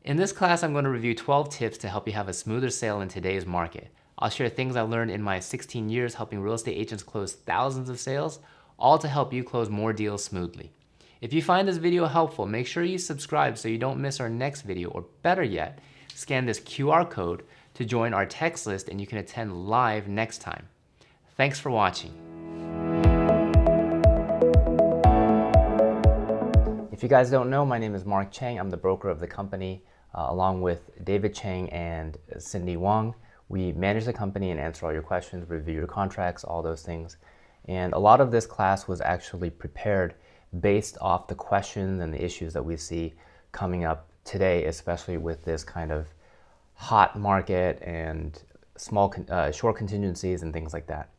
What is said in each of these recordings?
In this class, I'm going to review 12 tips to help you have a smoother sale in today's market. I'll share things I learned in my 16 years helping real estate agents close thousands of sales, all to help you close more deals smoothly. If you find this video helpful, make sure you subscribe so you don't miss our next video, or better yet, scan this QR code to join our text list and you can attend live next time. Thanks for watching. If you guys don't know, my name is Mark Chang. I'm the broker of the company, along with David Chang and Cindy Wong. We manage the company and answer all your questions, review your contracts, all those things. And a lot of this class was actually prepared based off the questions and the issues that we see coming up today, especially with this kind of hot market and small short contingencies and things like that.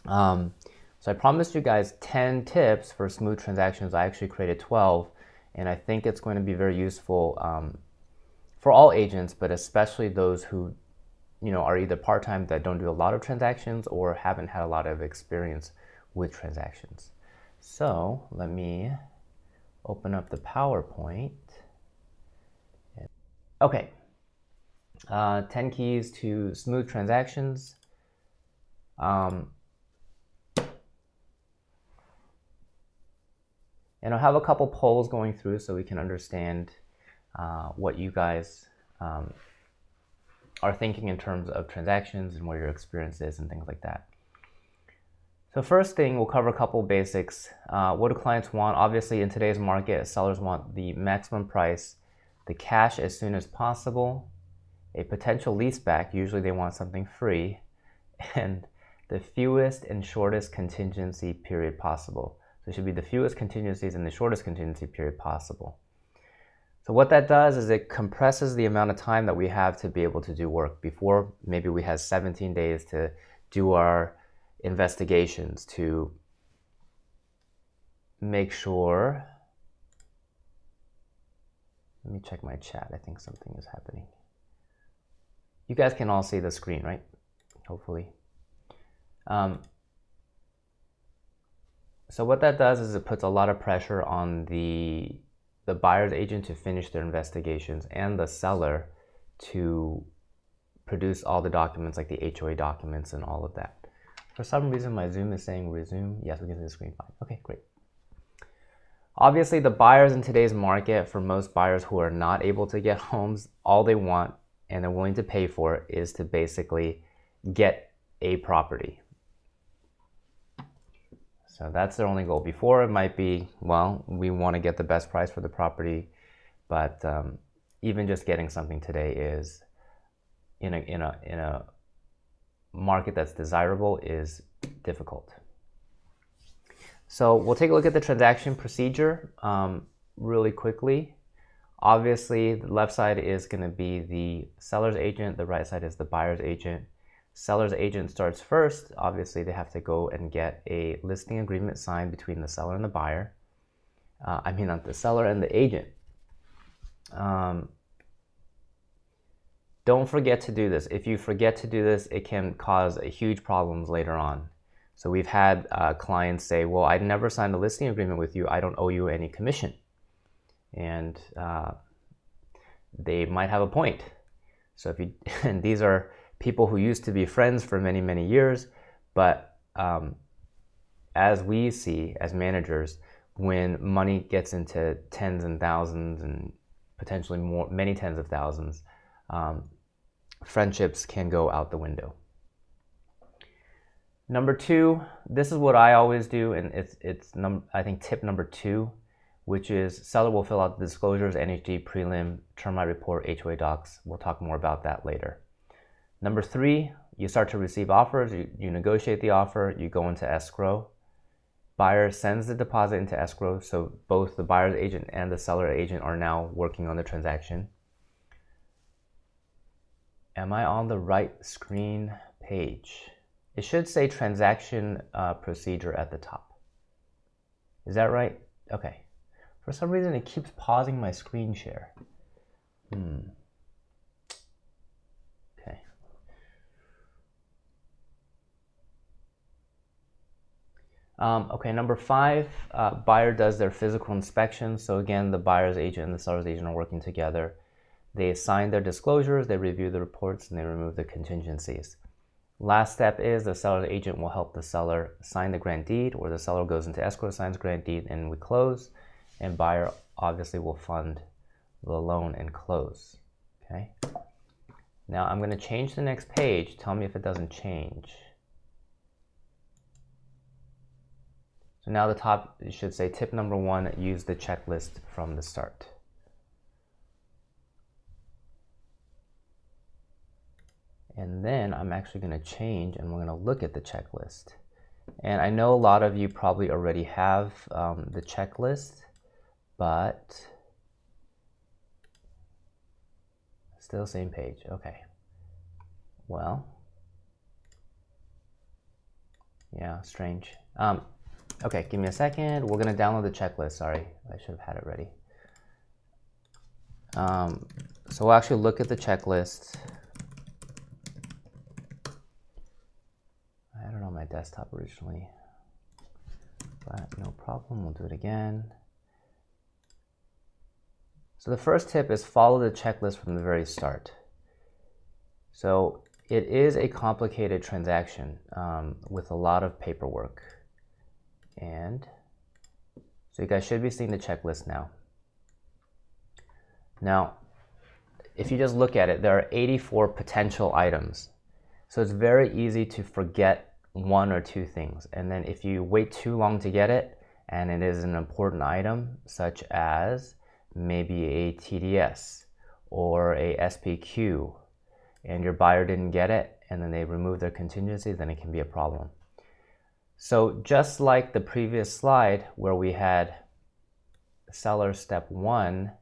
So I promised you guys 10 tips for smooth transactions. I actually created 12, and I think it's going to be very useful for all agents, but especially those who are either part-time that don't do a lot of transactions or haven't had a lot of experience with transactions. So let me open up the PowerPoint. Okay, 10 keys to smooth transactions. And I'll have a couple polls going through so we can understand what you guys are thinking in terms of transactions and what your experience is and things like that. So first thing, we'll cover a couple basics. What do clients want? Obviously, in today's market, sellers want the maximum price, the cash as soon as possible, a potential leaseback, usually they want something free, and the fewest and shortest contingency period possible. So it should be the fewest contingencies and the shortest contingency period possible. So what that does is it compresses the amount of time that we have to be able to do work. Before, maybe we had 17 days to do our investigations, to make sure. Let me check my chat. I think something is happening. You guys can all see the screen, right? Hopefully. So what that does is it puts a lot of pressure on the buyer's agent to finish their investigations and the seller to produce all the documents like the HOA documents and all of that. For some reason my Zoom is saying resume. Yes, we can see the screen fine. Okay, great. Obviously the buyers in today's market, for most buyers who are not able to get homes, all they want and they're willing to pay for is to basically get a property. So that's their only goal. Before it might be, well, we want to get the best price for the property, but even just getting something today is, in a market that's desirable, is difficult. So we'll take a look at the transaction procedure really quickly. Obviously, the left side is going to be the seller's agent, the right side is the buyer's agent. Seller's agent starts first. Obviously, they have to go and get a listing agreement signed between the seller and the buyer. Not the seller and the agent. Don't forget to do this. If you forget to do this, it can cause huge problems later on. So we've had clients say, well, I never signed a listing agreement with you. I don't owe you any commission. And they might have a point. So if you, and these are people who used to be friends for many, many years, but as we see as managers, when money gets into tens and thousands and potentially more, many tens of thousands, friendships can go out the window. Number two, this is what I always do, and I think tip number 2, which is seller will fill out the disclosures, NHD, prelim, termite report, HOA docs. We'll talk more about that later. Number 3, you start to receive offers, you negotiate the offer, you go into escrow. Buyer sends the deposit into escrow, so both the buyer's agent and the seller agent are now working on the transaction. Am I on the right screen page? It should say transaction procedure at the top. Is that right? Okay. For some reason, it keeps pausing my screen share. Okay. Okay, number 5, buyer does their physical inspection. So again, the buyer's agent and the seller's agent are working together. They sign their disclosures, they review the reports, and they remove the contingencies. Last step is the seller's agent will help the seller sign the grant deed, or the seller goes into escrow, signs grant deed, and we close, and buyer obviously will fund the loan and close. Okay. Now I'm going to change the next page. Tell me if it doesn't change. So now the top, you should say tip number 1, use the checklist from the start. And then I'm actually going to change and we're going to look at the checklist. And I know a lot of you probably already have the checklist, but still same page. Okay. Well, yeah, strange. Okay, give me a second. We're going to download the checklist. Sorry, I should have had it ready. So we'll actually look at the checklist. I had it on my desktop originally, but no problem. We'll do it again. So the first tip is follow the checklist from the very start. So it is a complicated transaction with a lot of paperwork. And so you guys should be seeing the checklist now. Now, if you just look at it, there are 84 potential items. So it's very easy to forget one or two things. And then if you wait too long to get it, and it is an important item, such as maybe a TDS or a SPQ, and your buyer didn't get it, and then they remove their contingency, then it can be a problem. So just like the previous slide where we had seller step 1,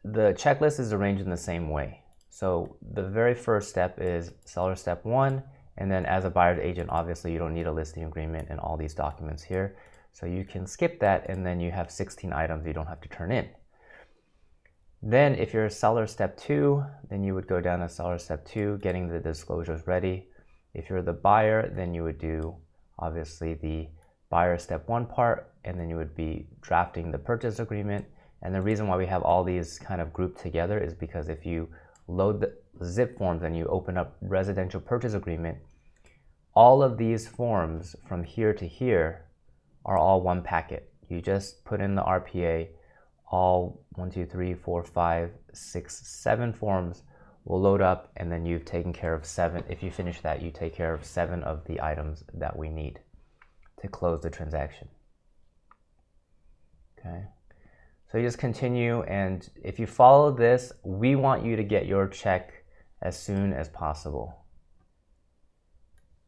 the checklist is arranged in the same way. So the very first step is seller step 1, and then as a buyer's agent, obviously you don't need a listing agreement and all these documents here. So you can skip that, and then you have 16 items you don't have to turn in. Then if you're seller step 2, then you would go down to seller step 2, getting the disclosures ready. If you're the buyer, then you would do obviously the buyer step 1 part, and then you would be drafting the purchase agreement. And the reason why we have all these kind of grouped together is because if you load the zip forms and you open up residential purchase agreement, all of these forms from here to here are all one packet. You just put in the RPA, all 1, 2, 3, 4, 5, 6, 7 forms will load up, and then you've taken care of 7. If you finish that, you take care of 7 of the items that we need to close the transaction. Okay, so you just continue, and if you follow this, we want you to get your check as soon as possible.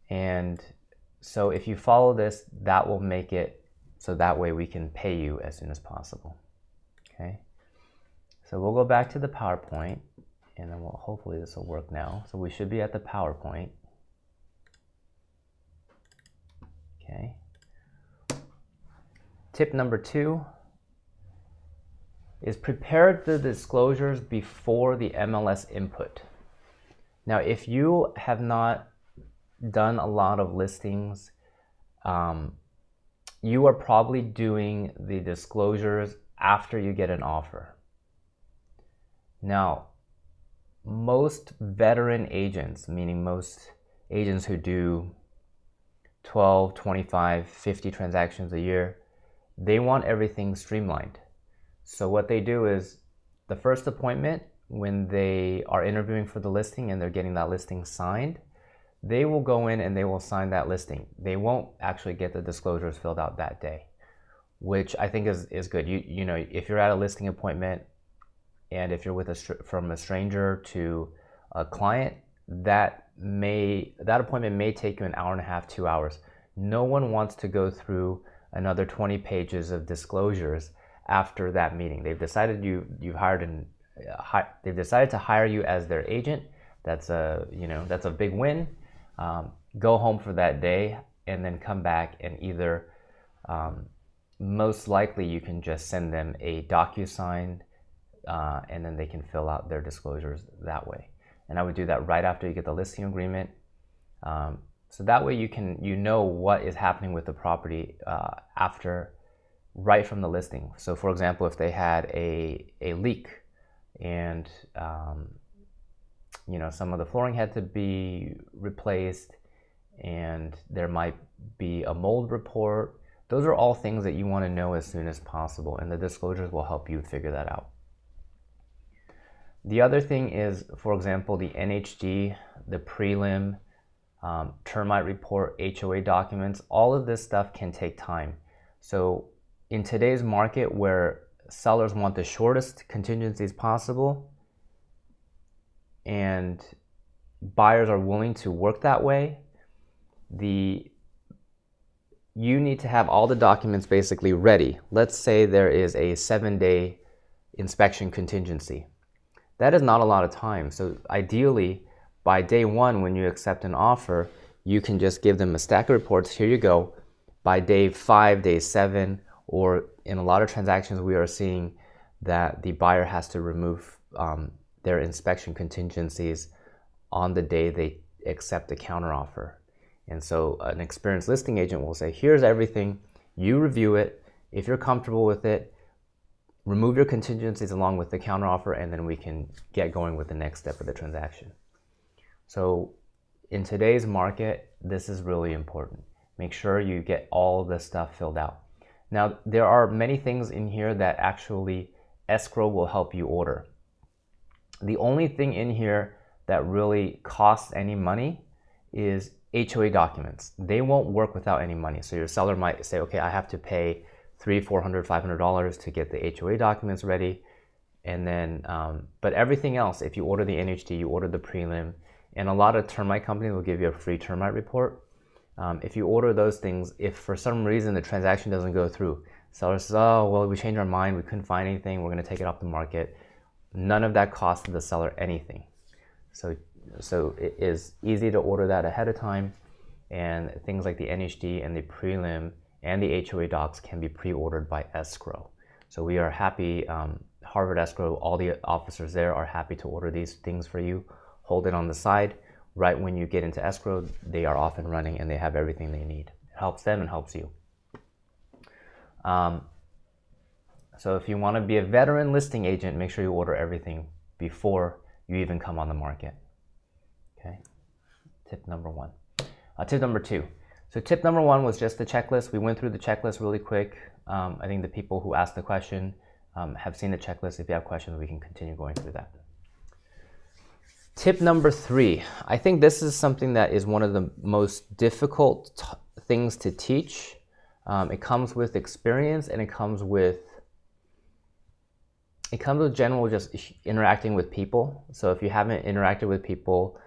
And so if you follow this, that will make it so that way we can pay you as soon as possible. Okay, so we'll go back to the PowerPoint, and then hopefully this will work now. So we should be at the PowerPoint. Okay. Tip number 2 is prepare the disclosures before the MLS input. Now, if you have not done a lot of listings, you are probably doing the disclosures after you get an offer. Now, most veteran agents, meaning most agents who do 12, 25, 50 transactions a year, they want everything streamlined. So what they do is the first appointment, when they are interviewing for the listing and they're getting that listing signed, they will go in and they will sign that listing. They won't actually get the disclosures filled out that day, which I think is good. You know, if you're at a listing appointment and if you're with from a stranger to a client, that appointment may take you an hour and a half, 2 hours. No one wants to go through another 20 pages of disclosures after that meeting. They've decided they've decided to hire you as their agent. That's a big win. Go home for that day and then come back, and either most likely you can just send them a DocuSign, and then they can fill out their disclosures that way. And I would do that right after you get the listing agreement. So that way you know what is happening with the property after right from the listing. So for example, if they had a leak and some of the flooring had to be replaced and there might be a mold report, those are all things that you want to know as soon as possible, and the disclosures will help you figure that out. The other thing is, for example, the NHD, the prelim, termite report, HOA documents, all of this stuff can take time. So in today's market where sellers want the shortest contingencies possible and buyers are willing to work that way, you need to have all the documents basically ready. Let's say there is a 7-day inspection contingency. That is not a lot of time. So ideally, by day 1, when you accept an offer, you can just give them a stack of reports. Here you go. By day 5, day 7, or in a lot of transactions, we are seeing that the buyer has to remove their inspection contingencies on the day they accept a counteroffer. And so an experienced listing agent will say, here's everything, you review it. If you're comfortable with it, remove your contingencies along with the counteroffer, and then we can get going with the next step of the transaction. So in today's market, this is really important. Make sure you get all this stuff filled out. Now, there are many things in here that actually escrow will help you order. The only thing in here that really costs any money is HOA documents. They won't work without any money. So your seller might say, okay, I have to pay $300, $400, $500 to get the HOA documents ready. And then, but everything else, if you order the NHD, you order the prelim, and a lot of termite companies will give you a free termite report. If you order those things, if for some reason the transaction doesn't go through, seller says, oh, well, we changed our mind, we couldn't find anything, we're gonna take it off the market. None of that costs the seller anything. So it is easy to order that ahead of time, and things like the NHD and the prelim and the HOA docs can be pre-ordered by escrow. So we are happy, Harvard Escrow, all the officers there are happy to order these things for you. Hold it on the side. Right when you get into escrow, they are off and running and they have everything they need. It helps them and helps you. So if you want to be a veteran listing agent, make sure you order everything before you even come on the market. Okay, tip number 1. Tip number 2. So tip number 1 was just the checklist. We went through the checklist really quick. I think the people who asked the question have seen the checklist. If you have questions, we can continue going through that. Tip number 3. I think this is something that is one of the most difficult things to teach. It comes with experience, and it comes with general just interacting with people. So if you haven't interacted with people,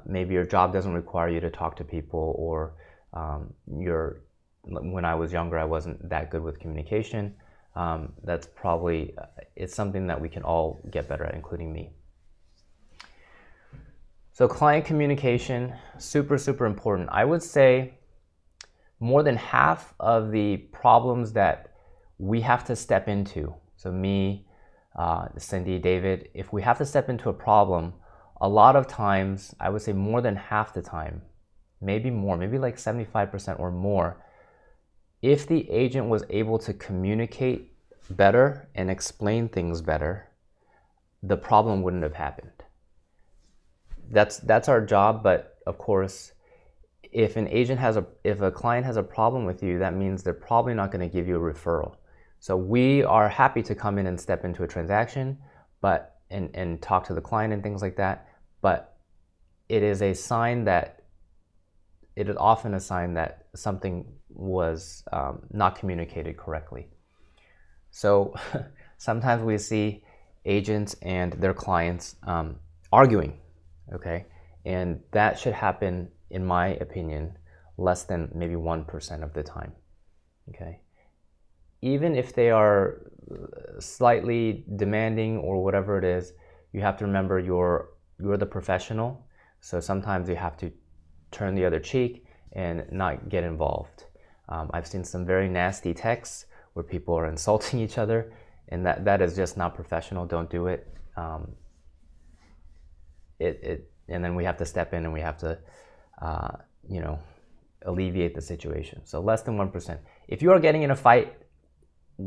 maybe your job doesn't require you to talk to people, or when I was younger, I wasn't that good with communication. That's probably, it's something that we can all get better at, including me. So client communication, super, super important. I would say more than half of the problems that we have to step into, so me, Cindy, David, if we have to step into a problem, a lot of times, I would say more than half the time, maybe more, maybe like 75% or more, if the agent was able to communicate better and explain things better, the problem wouldn't have happened. That's our job, but of course, if a client has a problem with you, that means they're probably not going to give you a referral. So we are happy to come in and step into a transaction, but and talk to the client and things like that. But it is often a sign that something was not communicated correctly. So sometimes we see agents and their clients arguing, okay? And that should happen, in my opinion, less than maybe 1% of the time, okay? Even if they are slightly demanding or whatever it is, you have to remember you're the professional. So sometimes you have to turn the other cheek and not get involved. I've seen some very nasty texts where people are insulting each other, and that is just not professional. Don't do it. And then we have to step in and we have to, alleviate the situation. So less than 1%. If you are getting in a fight,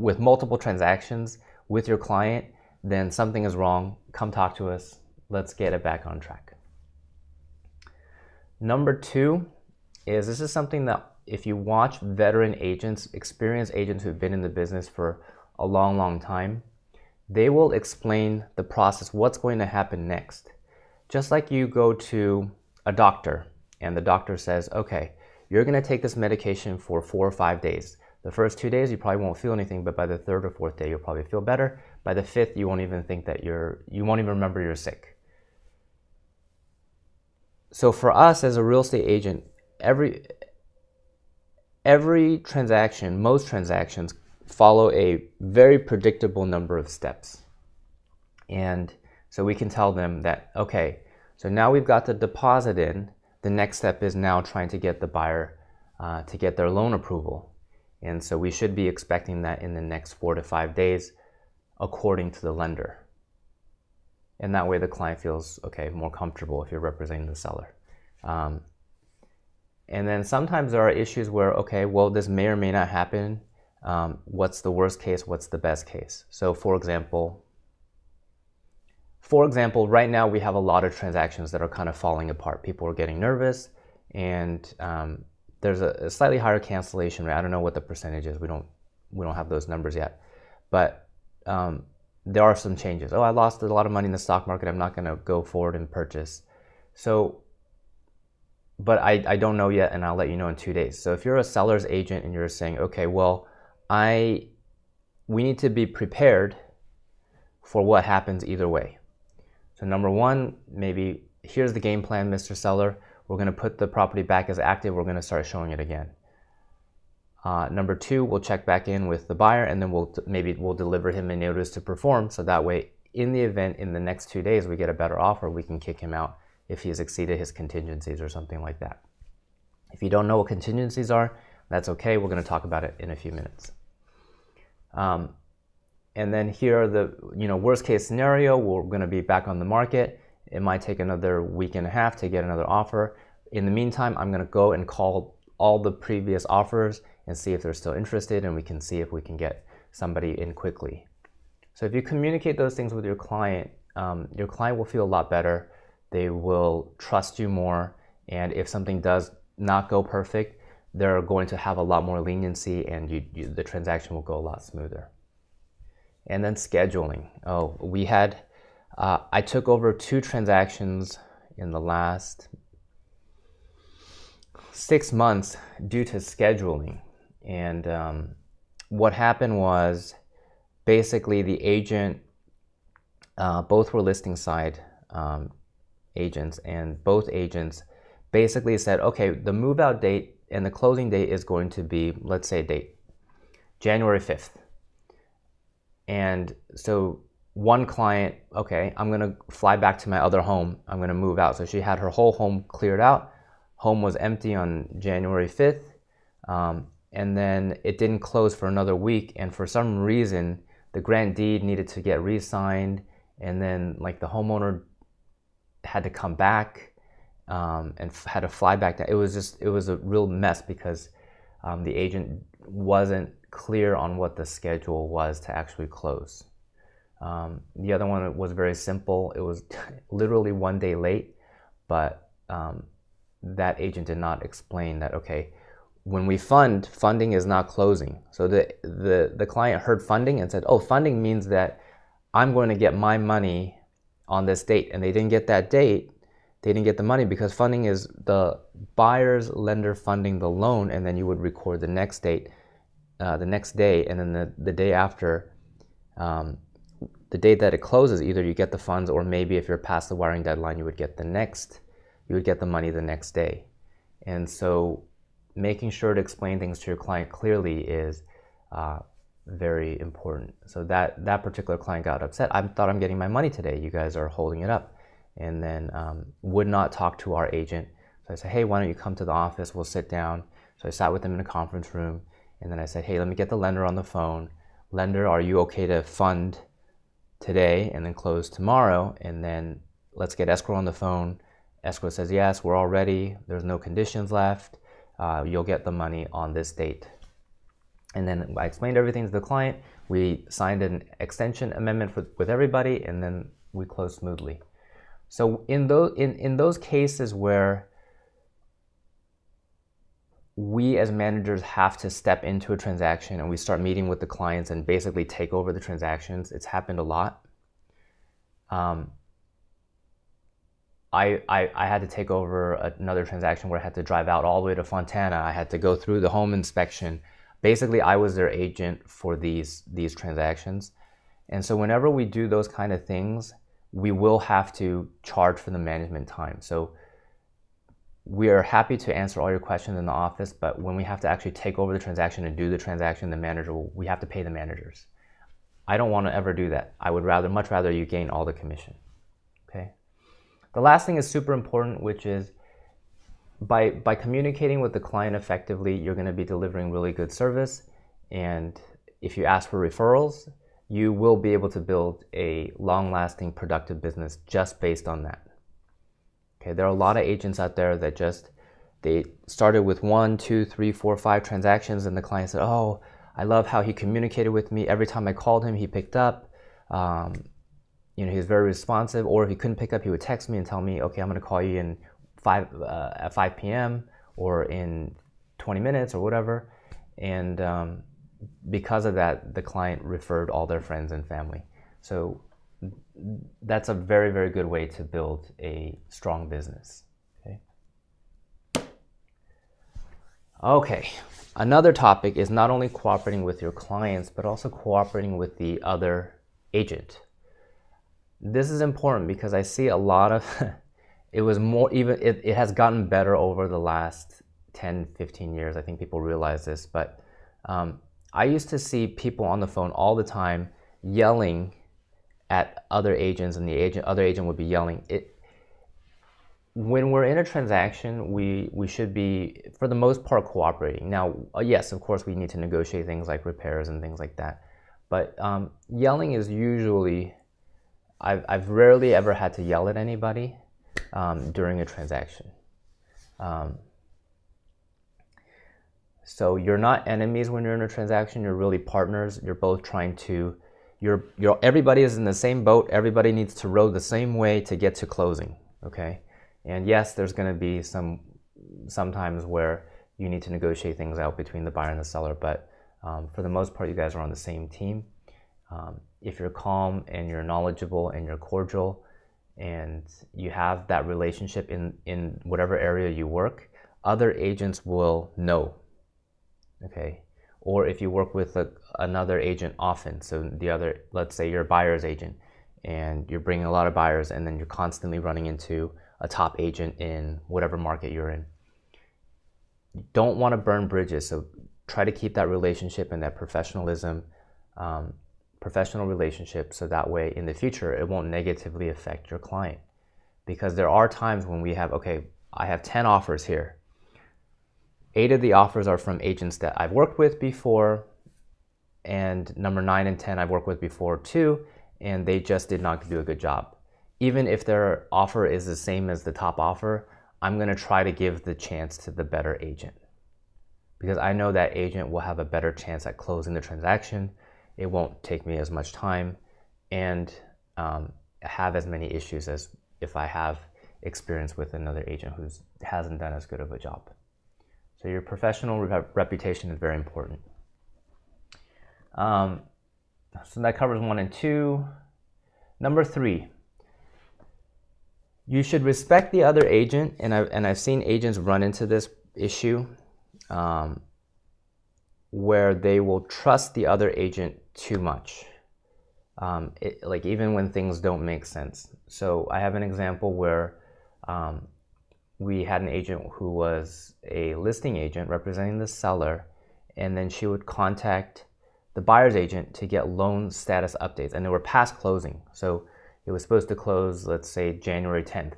with multiple transactions with your client, then something is wrong. Come talk to us. Let's get it back on track. Number 2 is, this is something that if you watch veteran agents, experienced agents who've been in the business for a long, long time, they will explain the process, what's going to happen next. Just like you go to a doctor and the doctor says, okay, you're going to take this medication for 4 or 5 days. The first 2 days you probably won't feel anything, but by the 3rd or 4th day you'll probably feel better. By the 5th you won't even think that you won't even remember you're sick. So for us as a real estate agent, every transaction, most transactions follow a very predictable number of steps. And so we can tell them that, okay, so now we've got the deposit in, the next step is now trying to get the buyer to get their loan approval. And so we should be expecting that in the next 4 to 5 days, according to the lender. And that way the client feels, okay, more comfortable if you're representing the seller. And then sometimes there are issues where, okay, well, this may or may not happen. What's the worst case? What's the best case? So for example, right now we have a lot of transactions that are kind of falling apart. People are getting nervous, and there's a slightly higher cancellation rate. I don't know what the percentage is. We don't have those numbers yet, but there are some changes. Oh, I lost a lot of money in the stock market. I'm not going to go forward and purchase. So, but I don't know yet, and I'll let you know in 2 days. So if you're a seller's agent and you're saying, okay, well, we need to be prepared for what happens either way. So number 1, maybe here's the game plan, Mr. Seller. We're going to put the property back as active. We're going to start showing it again. Number 2, we'll check back in with the buyer, and then we'll deliver him a notice to perform. So that way, in the event in the next 2 days we get a better offer, we can kick him out if he has exceeded his contingencies or something like that. If you don't know what contingencies are, that's okay. We're going to talk about it in a few minutes. And then here are the worst case scenario. We're going to be back on the market. It might take another week and a half to get another offer. In the meantime, I'm going to go and call all the previous offers and see if they're still interested, and we can see if we can get somebody in quickly. So if you communicate those things with your client will feel a lot better. They will trust you more, and if something does not go perfect, they're going to have a lot more leniency, and the transaction will go a lot smoother. And then scheduling. I took over 2 transactions in the last 6 months due to scheduling. And what happened was, basically the agent, both were listing side agents, and both agents basically said, okay, the move out date and the closing date is going to be, let's say date, January 5th. And so one client, okay, I'm going to fly back to my other home. I'm going to move out. So she had her whole home cleared out. Home was empty on January 5th. And then it didn't close for another week. And for some reason, the grant deed needed to get re-signed. And then like the homeowner had to come back and had to fly back. It was a real mess because the agent wasn't clear on what the schedule was to actually close. The other one was very simple. It was literally 1 day late, but that agent did not explain that, okay, when we funding is not closing. So the client heard funding and said, oh, funding means that I'm going to get my money on this date. And they didn't get that date. They didn't get the money because funding is the buyer's lender funding the loan, and then you would record the next date, the next day, and then the day after, the date that it closes, either you get the funds, or maybe if you're past the wiring deadline, you would get the money the next day. And so making sure to explain things to your client clearly is very important. So that particular client got upset. I thought I'm getting my money today. You guys are holding it up. And then would not talk to our agent. So I said, hey, why don't you come to the office? We'll sit down. So I sat with them in a conference room. And then I said, hey, let me get the lender on the phone. Lender, are you okay to fund today and then close tomorrow? And then let's get escrow on the phone. Escrow says, yes, we're all ready. There's no conditions left. You'll get the money on this date. And then I explained everything to the client. We signed an extension amendment with everybody, and then we closed smoothly. So in those cases where we as managers have to step into a transaction and we start meeting with the clients and basically take over the transactions, it's happened a lot. I had to take over another transaction where I had to drive out all the way to Fontana. I had to go through the home inspection. Basically, I was their agent for these transactions. And so whenever we do those kind of things, we will have to charge for the management time. So we are happy to answer all your questions in the office, but when we have to actually take over the transaction and do the transaction, we have to pay the managers. I don't want to ever do that. I would much rather you gain all the commission. Okay. The last thing is super important, which is by communicating with the client effectively, you're going to be delivering really good service. And if you ask for referrals, you will be able to build a long-lasting, productive business just based on that. Okay, there are a lot of agents out there that they started with 1, 2, 3, 4, 5 transactions, and the client said, "Oh, I love how he communicated with me. Every time I called him, he picked up. He was very responsive. Or if he couldn't pick up, he would text me and tell me, okay, I'm going to call you in at 5 p.m. or in 20 minutes or whatever." And because of that, the client referred all their friends and family. So that's a very, very good way to build a strong business. Okay. Another topic is not only cooperating with your clients, but also cooperating with the other agent. This is important because I see a lot of, it has gotten better over the last 10, 15 years. I think people realize this, but I used to see people on the phone all the time yelling at other agents, and the other agent would be yelling. When we're in a transaction, we should be, for the most part, cooperating. Now, yes, of course, we need to negotiate things like repairs and things like that. But yelling is usually, I've rarely ever had to yell at anybody during a transaction. So you're not enemies when you're in a transaction. You're really partners. You're both trying to, everybody is in the same boat. Everybody needs to row the same way to get to closing, okay? And yes, there's going to be sometimes where you need to negotiate things out between the buyer and the seller, but for the most part, you guys are on the same team. If you're calm and you're knowledgeable and you're cordial and you have that relationship in whatever area you work, other agents will know, okay? Or if you work with another agent often, so let's say you're a buyer's agent and you're bringing a lot of buyers, and then you're constantly running into a top agent in whatever market you're in. You don't want to burn bridges, so try to keep that relationship and that professionalism, professional relationship, so that way in the future it won't negatively affect your client. Because there are times when I have 10 offers here. 8 of the offers are from agents that I've worked with before, and number 9 and 10 I've worked with before too, and they just did not do a good job. Even if their offer is the same as the top offer, I'm going to try to give the chance to the better agent, because I know that agent will have a better chance at closing the transaction. It won't take me as much time and have as many issues as if I have experience with another agent who hasn't done as good of a job. So your professional reputation is very important. So that covers 1 and 2. Number 3, you should respect the other agent, and I've seen agents run into this issue where they will trust the other agent too much, like even when things don't make sense. So I have an example where we had an agent who was a listing agent representing the seller, and then she would contact the buyer's agent to get loan status updates, and they were past closing. So it was supposed to close, let's say, January 10th,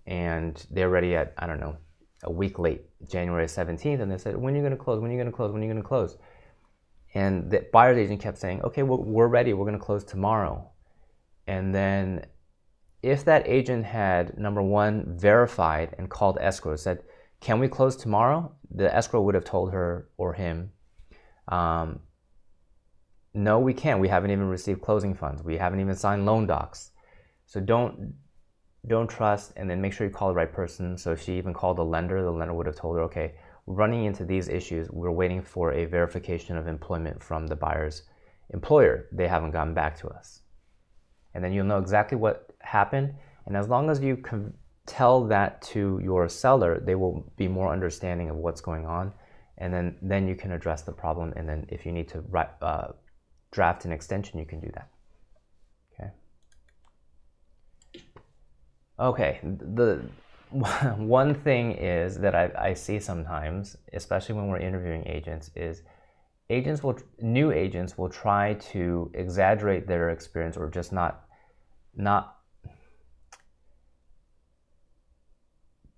and they're already at, I don't know, a week late, January 17th, and they said, when are you going to close? When are you going to close? When are you going to close? And the buyer's agent kept saying, okay, we're ready. We're going to close tomorrow. And then if that agent had, number 1, verified and called escrow, said, can we close tomorrow? The escrow would have told her or him, No, we can't. We haven't even received closing funds. We haven't even signed loan docs. So don't trust, and then make sure you call the right person. So if she even called the lender would have told her, okay, we're running into these issues. We're waiting for a verification of employment from the buyer's employer. They haven't gotten back to us. And then you'll know exactly what happened. And as long as you can tell that to your seller, they will be more understanding of what's going on. And then you can address the problem. And then if you need to draft an extension, you can do that. Okay, the one thing is that I see sometimes, especially when we're interviewing agents, is new agents will try to exaggerate their experience, or just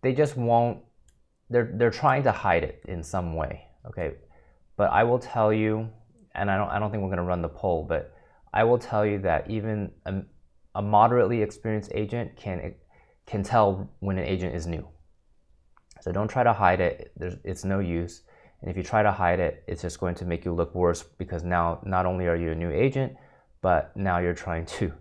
they just won't, they're trying to hide it in some way, okay? But I will tell you, and I don't think we're going to run the poll, but I will tell you that even a moderately experienced agent can tell when an agent is new. So don't try to hide it. It's no use. And if you try to hide it, it's just going to make you look worse, because now not only are you a new agent, but now you're trying to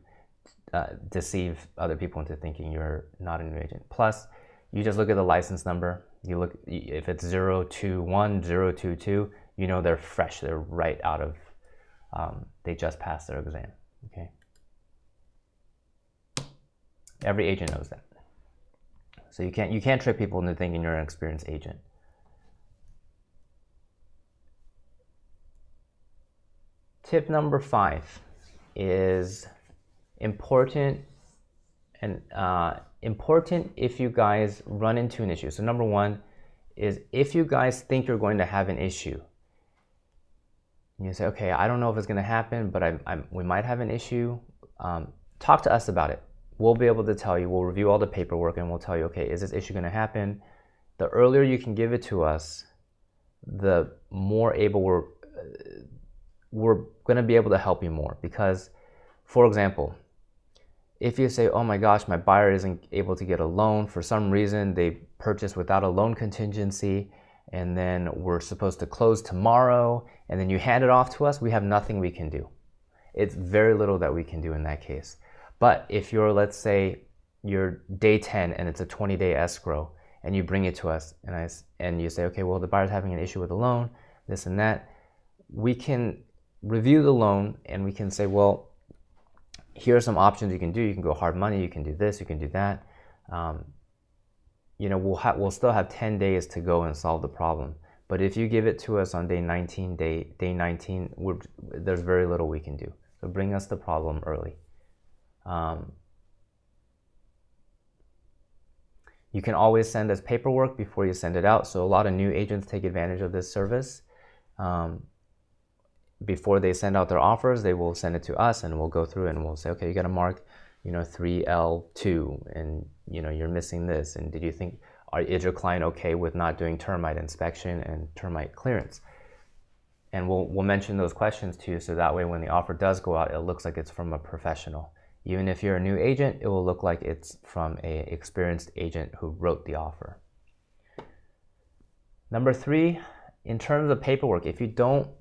deceive other people into thinking you're not a new agent. Plus, you just look at the license number. You look, if it's 021, 022, you know they're fresh. They're right out of, they just passed their exam, okay? Every agent knows that. So you can't trick people into thinking you're an experienced agent. Tip number 5 is important, and important if you guys run into an issue. So number 1 is, if you guys think you're going to have an issue, you say, okay, I don't know if it's going to happen, but we might have an issue. Talk to us about it. We'll be able to tell you. We'll review all the paperwork and we'll tell you, okay, is this issue going to happen? The earlier you can give it to us, the more able we're going to be able to help you more. Because, for example, if you say, oh my gosh, my buyer isn't able to get a loan for some reason, they purchased without a loan contingency, and then we're supposed to close tomorrow, and then you hand it off to us, we have nothing we can do. It's very little that we can do in that case. But if you're, let's say, you're day 10 and it's a 20-day escrow, and you bring it to us, and you say, okay, well, the buyer's having an issue with the loan, this and that, we can review the loan and we can say, well, here are some options you can do. You can go hard money, you can do this, you can do that. You know, we'll still have 10 days to go and solve the problem. But if you give it to us on day 19, there's very little we can do. So bring us the problem early. You can always send us paperwork before you send it out. So a lot of new agents take advantage of this service. Before they send out their offers, they will send it to us, and we'll go through and we'll say, okay, you got to mark, 3L2, and you're missing this. And did you think, is your client okay with not doing termite inspection and termite clearance? And we'll mention those questions to you, so that way when the offer does go out, it looks like it's from a professional. Even if you're a new agent, it will look like it's from an experienced agent who wrote the offer. Number 3, in terms of paperwork, if you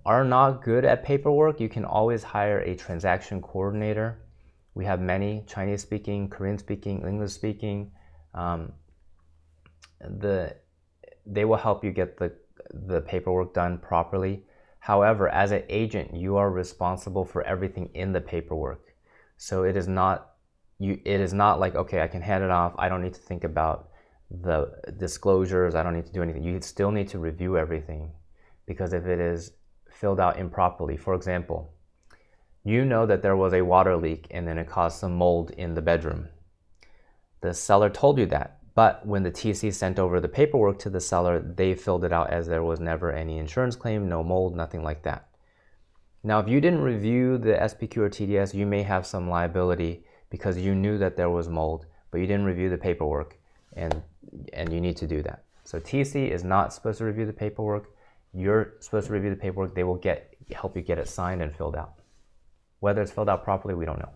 are not good at paperwork, you can always hire a transaction coordinator. We have many: Chinese speaking, Korean speaking, English speaking. They will help you get the paperwork done properly. However, as an agent, you are responsible for everything in the paperwork. So it is not like, okay, I can hand it off, I don't need to think about the disclosures, I don't need to do anything. You still need to review everything, because if it is filled out improperly, for example, you know that there was a water leak and then it caused some mold in the bedroom. The seller told you that, but when the TC sent over the paperwork to the seller, they filled it out as there was never any insurance claim, no mold, nothing like that. Now, if you didn't review the SPQ or TDS, you may have some liability because you knew that there was mold, but you didn't review the paperwork, and you need to do that. So TC is not supposed to review the paperwork. You're supposed to review the paperwork. They will help you get it signed and filled out. Whether it's filled out properly, we don't know.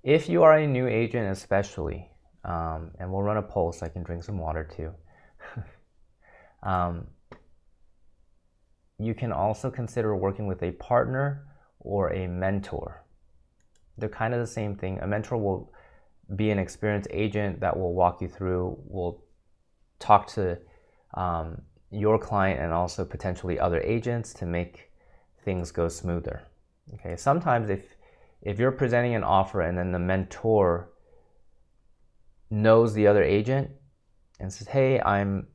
If you are a new agent especially, and we'll run a poll so I can drink some water too. you can also consider working with a partner or a mentor. They're kind of the same thing. A mentor will be an experienced agent that will walk you through, will talk to your client and also potentially other agents to make things go smoother. Okay, sometimes if you're presenting an offer and then the mentor knows the other agent and says, hey, I'm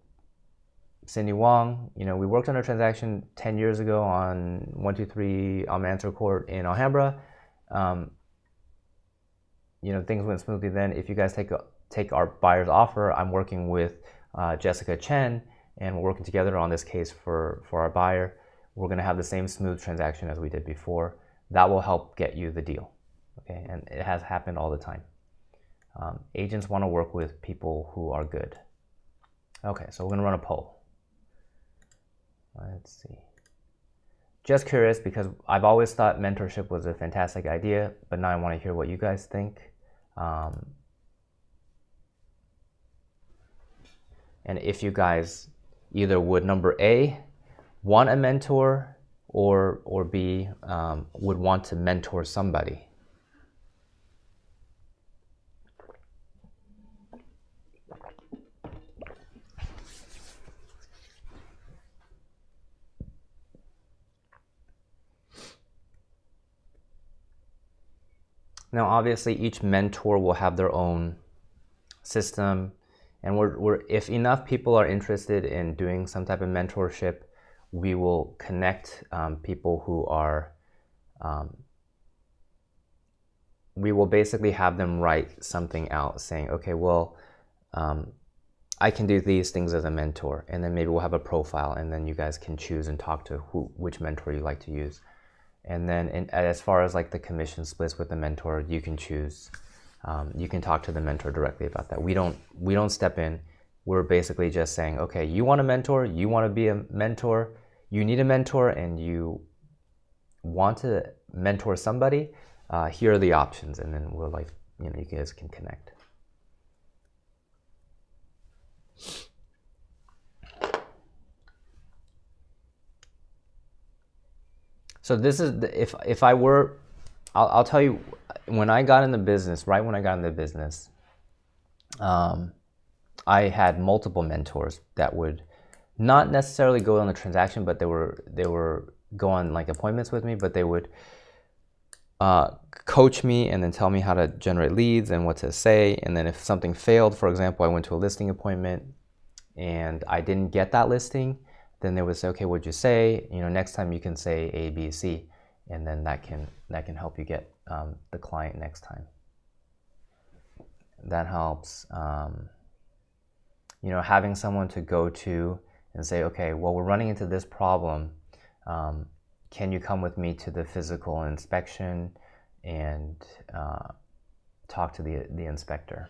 Cindy Wong, we worked on a transaction 10 years ago on 123 Almanzor Court in Alhambra. Things went smoothly then. If you guys take our buyer's offer, I'm working with Jessica Chen, and we're working together on this case for our buyer. We're going to have the same smooth transaction as we did before. That will help get you the deal. Okay, and it has happened all the time. Agents want to work with people who are good. Okay, so we're going to run a poll. Let's see. Just curious, because I've always thought mentorship was a fantastic idea, but now I want to hear what you guys think. And if you guys either would, number A, want a mentor, or B, would want to mentor somebody. Now, obviously, each mentor will have their own system, and if enough people are interested in doing some type of mentorship, we will connect people who are. We will basically have them write something out saying, okay, well, I can do these things as a mentor, and then maybe we'll have a profile, and then you guys can choose and talk to which mentor you like to use. And then as far as like the commission splits with the mentor, you can choose. You can talk to the mentor directly about that. We don't step in. We're basically just saying, okay, you want a mentor, you want to be a mentor, you need a mentor, and you want to mentor somebody. Here are the options, and then we're like, you guys can connect. So this is if I were, I'll tell you, when I got in the business, right when I got in the business, I had multiple mentors that would not necessarily go on the transaction, but they were go on like appointments with me, but they would coach me and then tell me how to generate leads and what to say. And then if something failed, for example, I went to a listing appointment and I didn't get that listing, then they would say, okay, what'd you say? Next time you can say A, B, C, and then that can help you get the client next time. That helps. Having someone to go to and say, okay, well, we're running into this problem. Can you come with me to the physical inspection and talk to the inspector?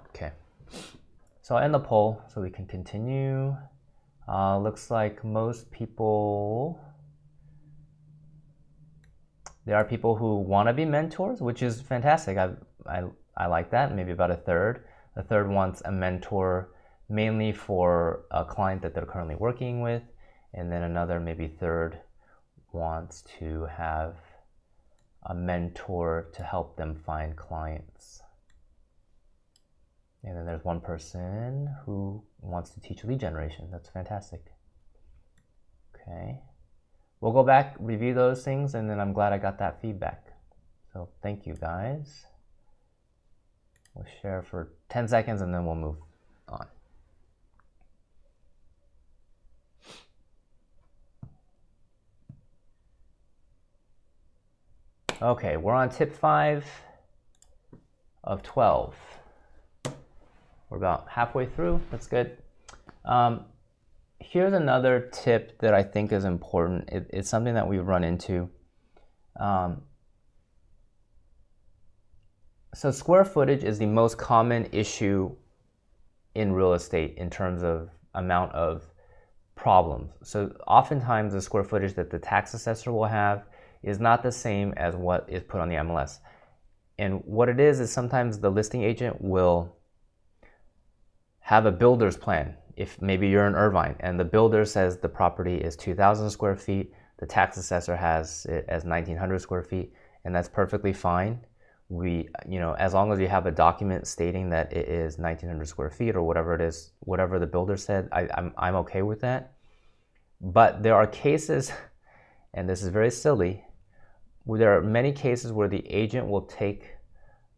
Okay. So I'll end the poll so we can continue. Looks like most people, there are people who want to be mentors, which is fantastic. I like that. Maybe about a third. A third wants a mentor mainly for a client that they're currently working with. And then another maybe third wants to have a mentor to help them find clients. And then there's one person who wants to teach lead generation. That's fantastic. Okay. We'll go back, review those things, and then I'm glad I got that feedback. So thank you, guys. We'll share for 10 seconds and then we'll move on. Okay, we're on tip 5 of 12. We're about halfway through. That's good. Here's another tip that I think is important. It's something that we've run into. So square footage is the most common issue in real estate in terms of amount of problems. So oftentimes the square footage that the tax assessor will have is not the same as what is put on the MLS. And what it is sometimes the listing agent will have a builder's plan. if maybe you're in Irvine and the builder says the property is 2,000 square feet, the tax assessor has it as 1,900 square feet, and that's perfectly fine. As long as you have a document stating that it is 1,900 square feet or whatever it is, whatever the builder said, I'm okay with that. But there are cases, and this is very silly, where there are many cases where the agent will take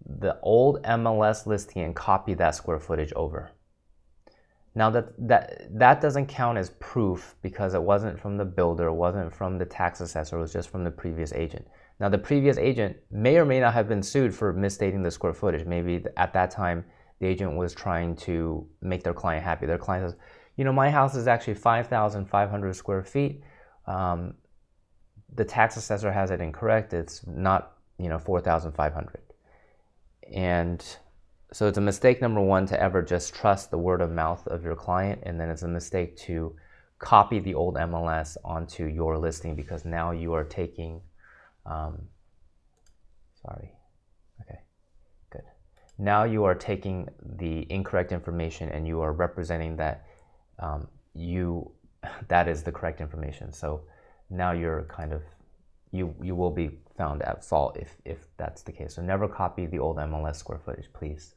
the old MLS listing and copy that square footage over. Now that doesn't count as proof because it wasn't from the builder, it wasn't from the tax assessor, it was just from the previous agent. Now the previous agent may or may not have been sued for misstating the square footage. Maybe at that time the agent was trying to make their client happy. Their client says, my house is actually 5,500 square feet. The tax assessor has it incorrect. It's not 4,500. And so it's a mistake, number one, to ever just trust the word of mouth of your client, and then it's a mistake to copy the old MLS onto your listing because now you are taking, Now you are taking the incorrect information and you are representing that that is the correct information. So now you're you will be found at fault if that's the case. So never copy the old MLS square footage, please.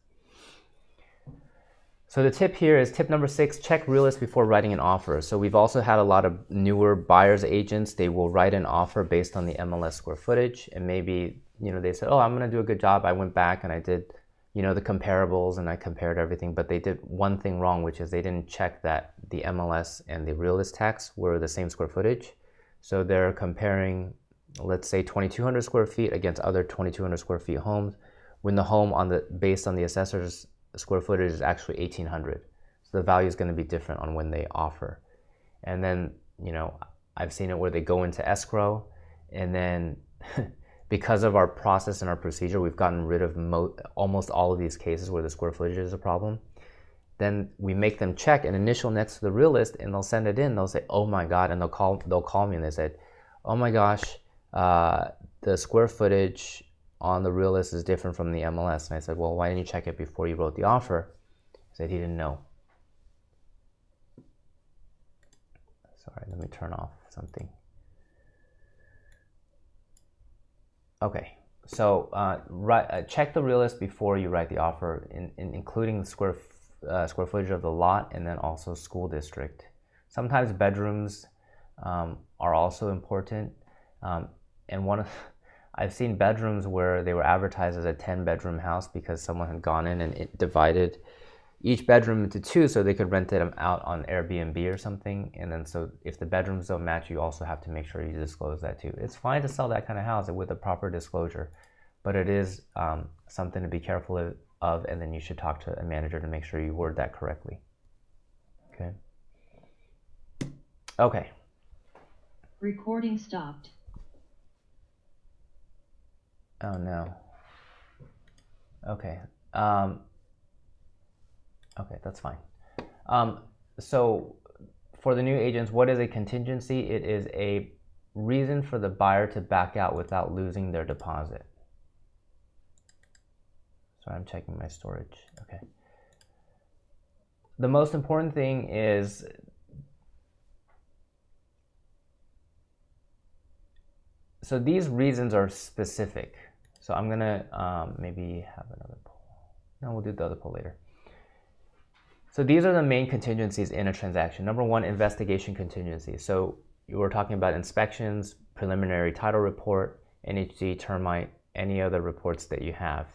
So the tip here is tip number 6, check realist before writing an offer. So we've also had a lot of newer buyers agents. They will write an offer based on the MLS square footage, and maybe, they said, oh, I'm going to do a good job. I went back and I did, the comparables and I compared everything, but they did one thing wrong, which is they didn't check that the MLS and the realist tax were the same square footage. So they're comparing, let's say 2,200 square feet against other 2,200 square feet homes, when the home based on the assessor's square footage is actually 1,800. So the value is going to be different on when they offer. And then, I've seen it where they go into escrow, and then because of our process and our procedure, we've gotten rid of almost all of these cases where the square footage is a problem. Then we make them check an initial next to the realist, and they'll send it in. They'll say, oh my God, and they'll call me and they said, oh my gosh, the square footage on the realist is different from the MLS. And I said, well, why didn't you check it before you wrote the offer? He said he didn't know. Sorry, let me turn off something. Okay, so check the realist before you write the offer, including the square footage of the lot, and then also school district. Sometimes bedrooms are also important, and I've seen bedrooms where they were advertised as a 10-bedroom house because someone had gone in and it divided each bedroom into 2 so they could rent it out on Airbnb or something. And then so if the bedrooms don't match, you also have to make sure you disclose that too. It's fine to sell that kind of house with a proper disclosure, but it is something to be careful of, and then you should talk to a manager to make sure you word that correctly. Okay. Recording stopped. Oh no. Okay. Okay, that's fine. So for the new agents, what is a contingency? It is a reason for the buyer to back out without losing their deposit. Sorry, I'm checking my storage. Okay. The most important thing is so these reasons are specific. So I'm gonna maybe have another poll. No, we'll do the other poll later. So these are the main contingencies in a transaction. Number 1, investigation contingency. So you were talking about inspections, preliminary title report, NHD, termite, any other reports that you have.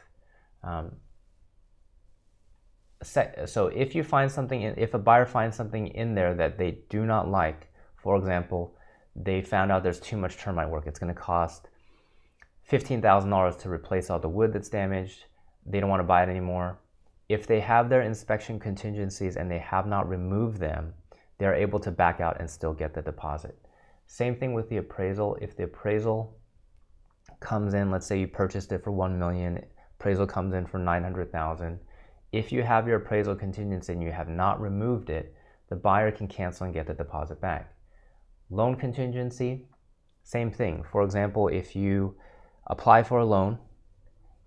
So if you find something, if a buyer finds something in there that they do not like, for example, they found out there's too much termite work, it's going to cost $15,000 to replace all the wood that's damaged, they don't want to buy it anymore. If they have their inspection contingencies and they have not removed them, they're able to back out and still get the deposit. Same thing with the appraisal. If the appraisal comes in, let's say you purchased it for $1 million, appraisal comes in for $900,000. If you have your appraisal contingency and you have not removed it, the buyer can cancel and get the deposit back. Loan contingency, same thing. For example, if you apply for a loan,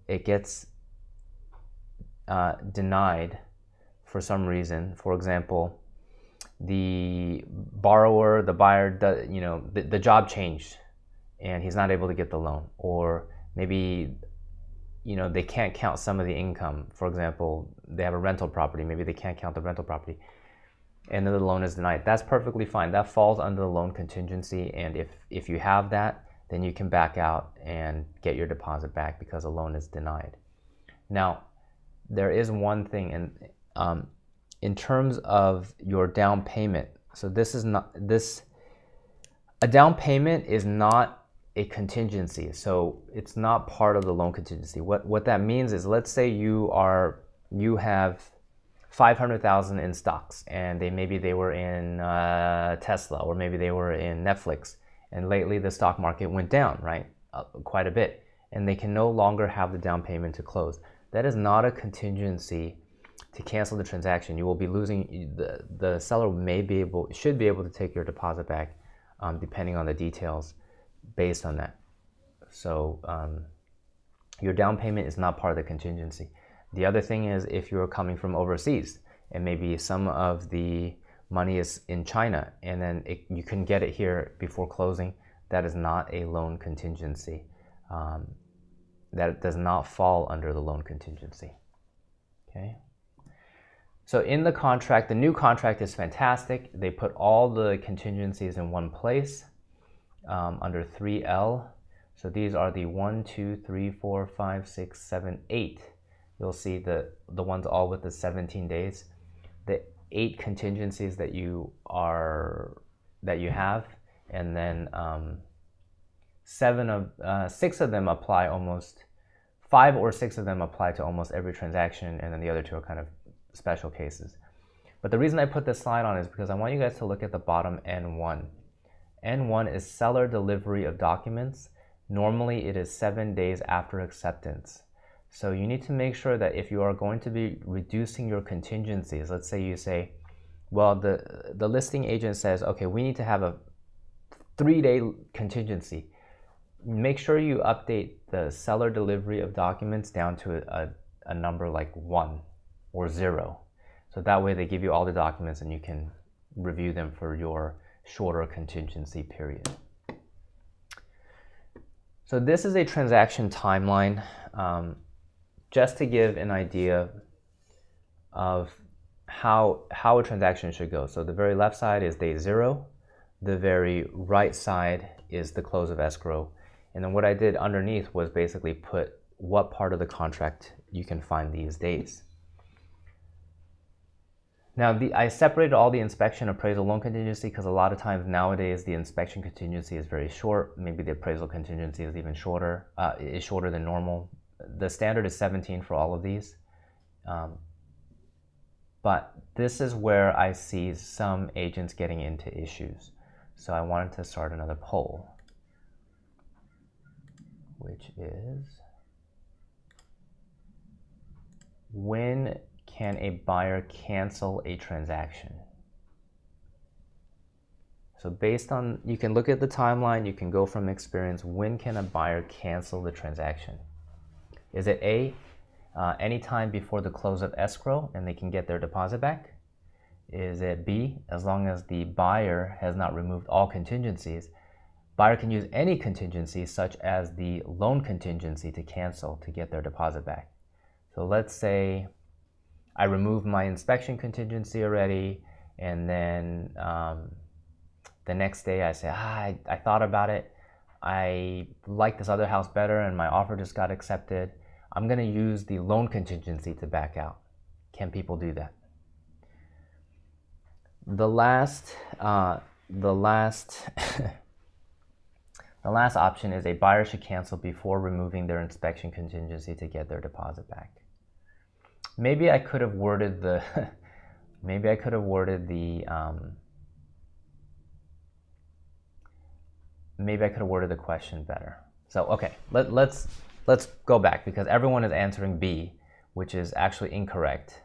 it gets denied for some reason. For example, the borrower, the buyer, the job changed and he's not able to get the loan, or maybe they can't count some of the income. For example, they have a rental property, maybe they can't count the rental property, and then the loan is denied. That's perfectly fine. That falls under the loan contingency, and if you have that, then you can back out and get your deposit back because a loan is denied. Now, there is one thing, and in terms of your down payment, so a down payment is not a contingency, so it's not part of the loan contingency. What that means is, let's say you have 500,000 in stocks, and maybe they were in Tesla, or maybe they were in Netflix, and lately the stock market went down, right, quite a bit, and they can no longer have the down payment to close. That is not a contingency to cancel the transaction. You will be losing. The seller should be able to take your deposit back, depending on the details based on that. So your down payment is not part of the contingency. The other thing is, if you're coming from overseas and maybe some of the money is in China and then you couldn't get it here before closing, that is not a loan contingency. That does not fall under the loan contingency. Okay. So in the contract, the new contract is fantastic. They put all the contingencies in one place under 3L. So these are the 1, 2, 3, 4, 5, 6, 7, 8. You'll see the ones all with the 17 days. The 8 contingencies that you have, and then 6 of them apply almost 5 or 6 of them apply to almost every transaction, and then the other 2 are kind of special cases. But the reason I put this slide on is because I want you guys to look at the bottom N1. N1 is seller delivery of documents. Normally it is 7 days after acceptance. So you need to make sure that if you are going to be reducing your contingencies, let's say you say, well, the listing agent says, okay, we need to have a 3-day contingency. Make sure you update the seller delivery of documents down to a number like 1 or 0. So that way they give you all the documents and you can review them for your shorter contingency period. So this is a transaction timeline, just to give an idea of how a transaction should go. So the very left side is day 0. The very right side is the close of escrow. And then what I did underneath was basically put what part of the contract you can find these days. Now, I separated all the inspection, appraisal, loan contingency because a lot of times nowadays the inspection contingency is very short. Maybe the appraisal contingency is even shorter, is shorter than normal. The standard is 17 for all of these. But this is where I see some agents getting into issues. So I wanted to start another poll, which is, when can a buyer cancel a transaction? So based on, you can look at the timeline, you can go from experience, when can a buyer cancel the transaction? Is it A, anytime before the close of escrow and they can get their deposit back? Is it B, as long as the buyer has not removed all contingencies, buyer can use any contingency such as the loan contingency to cancel to get their deposit back? So let's say I removed my inspection contingency already, and then the next day I say, I thought about it, I like this other house better and my offer just got accepted. I'm going to use the loan contingency to back out. Can people do that? The last option is a buyer should cancel before removing their inspection contingency to get their deposit back. Maybe I could have worded the question better. So okay, let's go back because everyone is answering B, which is actually incorrect,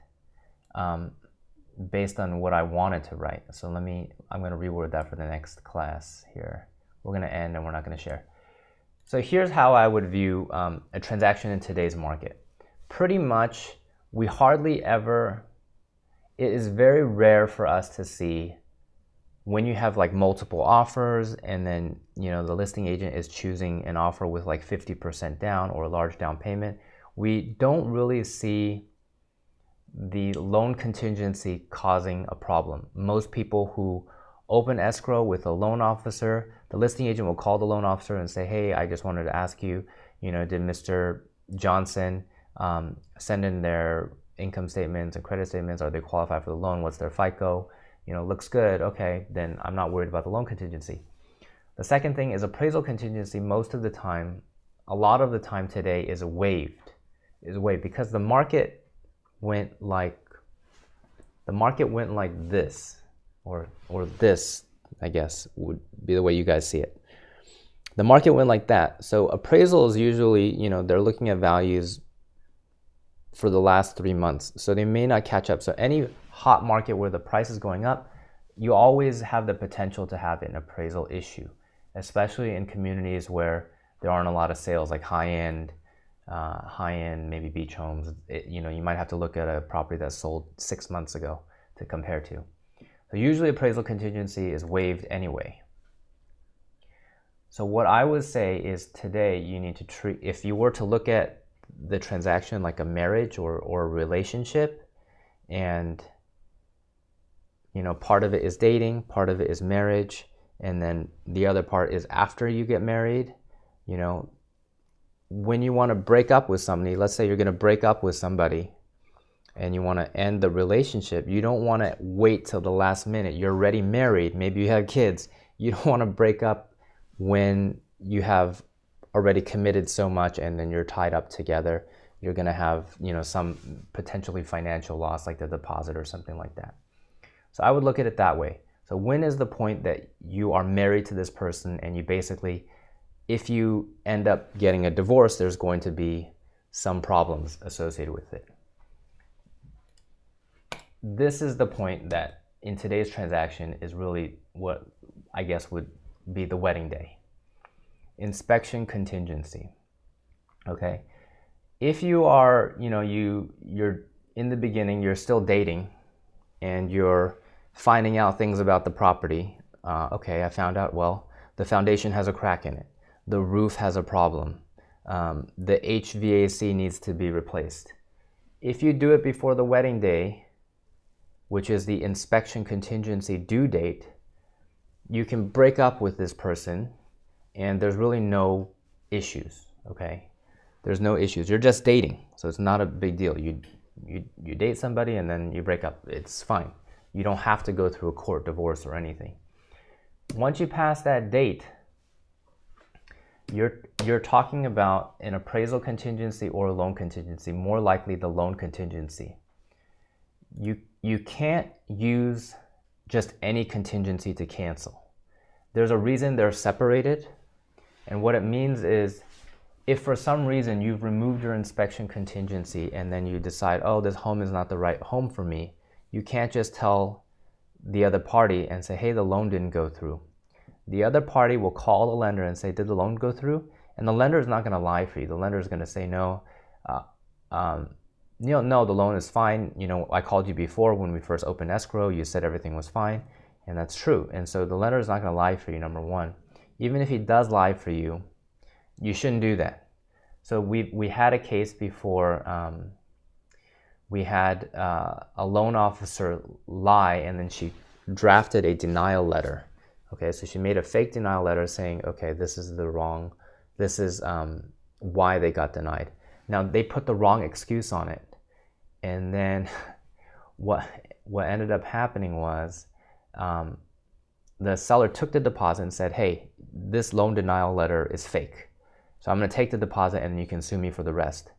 based on what I wanted to write. So I'm going to reword that for the next class here. We're going to end and we're not going to share. So here's how I would view a transaction in today's market. Pretty much, we hardly ever, it is very rare for us to see when you have like multiple offers and then, you know, the listing agent is choosing an offer with like 50% down or a large down payment, we don't really see the loan contingency causing a problem. Most people who open escrow with a loan officer, the listing agent will call the loan officer and say, hey, I just wanted to ask you, you know, did Mr. Johnson send in their income statements and credit statements? Are they qualified for the loan? What's their FICO? You know, looks good. Okay, then I'm not worried about the loan contingency. The second thing is appraisal contingency. Most of the time, a lot of the time today is waived because the market went like this, or this, I guess would be the way you guys see it. The market went like that. So appraisal is usually, you know, they're looking at values for the last 3 months. So they may not catch up. So any hot market where the price is going up, you always have the potential to have an appraisal issue, especially in communities where there aren't a lot of sales, like high-end, maybe beach homes. You know, you might have to look at a property that sold 6 months ago to compare to. So usually appraisal contingency is waived anyway. So what I would say is today you need to treat, if you were to look at the transaction like a marriage or a relationship, and you know, part of it is dating, part of it is marriage, and then the other part is after you get married. You know, when you want to break up with somebody, let's say you're going to break up with somebody and you want to end the relationship, you don't want to wait till the last minute. You're already married, maybe you have kids. You don't want to break up when you have already committed so much and then you're tied up together. You're going to have, you know, some potentially financial loss, like the deposit or something like that. So I would look at it that way. So when is the point that you are married to this person and you basically, if you end up getting a divorce, there's going to be some problems associated with it. This is the point that in today's transaction is really what I guess would be the wedding day. Inspection contingency. Okay. If you are, you know, you're in the beginning, you're still dating and you're finding out things about the property. Okay, I found out, well, the foundation has a crack in it. The roof has a problem. The HVAC needs to be replaced. If you do it before the wedding day, which is the inspection contingency due date, you can break up with this person and there's really no issues, okay? There's no issues. You're just dating, so it's not a big deal. You date somebody and then you break up. It's fine. You don't have to go through a court divorce or anything. Once you pass that date, you're talking about an appraisal contingency or a loan contingency, more likely the loan contingency. You can't use just any contingency to cancel. There's a reason they're separated, and what it means is if for some reason you've removed your inspection contingency and then you decide, oh, this home is not the right home for me, you can't just tell the other party and say, hey, the loan didn't go through. The other party will call the lender and say, did the loan go through? And the lender is not going to lie for you. The lender is going to say, no, no, the loan is fine. You know, I called you before when we first opened escrow. You said everything was fine, and that's true. And so the lender is not going to lie for you, number one. Even if he does lie for you, you shouldn't do that. So we had a case before. We had a loan officer lie, and then she drafted a denial letter. Okay, so she made a fake denial letter saying, okay, this is why they got denied. Now, they put the wrong excuse on it. And then what ended up happening was the seller took the deposit and said, hey, this loan denial letter is fake. So I'm going to take the deposit and you can sue me for the rest.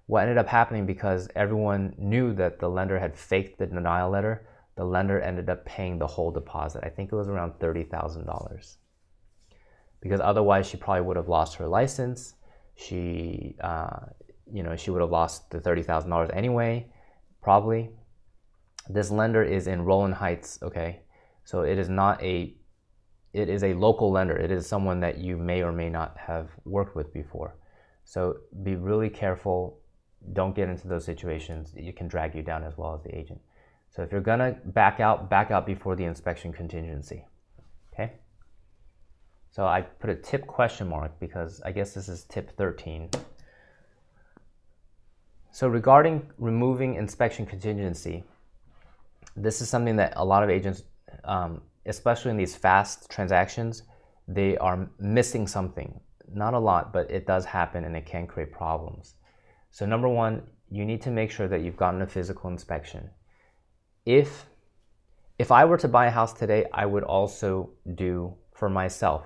What ended up happening, because everyone knew that the lender had faked the denial letter, the lender ended up paying the whole deposit. I think it was around $30,000. Because otherwise she probably would have lost her license. She would have lost the $30,000 anyway, probably. This lender is in Rowland Heights, okay? So it is a local lender. It is someone that you may or may not have worked with before. So be really careful. Don't get into those situations. It can drag you down as well as the agent. So if you're gonna back out before the inspection contingency, okay? So I put a tip question mark because I guess this is tip 13. So regarding removing inspection contingency, this is something that a lot of agents, especially in these fast transactions, they are missing something. Not a lot, but it does happen and it can create problems. So number one, you need to make sure that you've gotten a physical inspection. If I were to buy a house today, I would also do, for myself,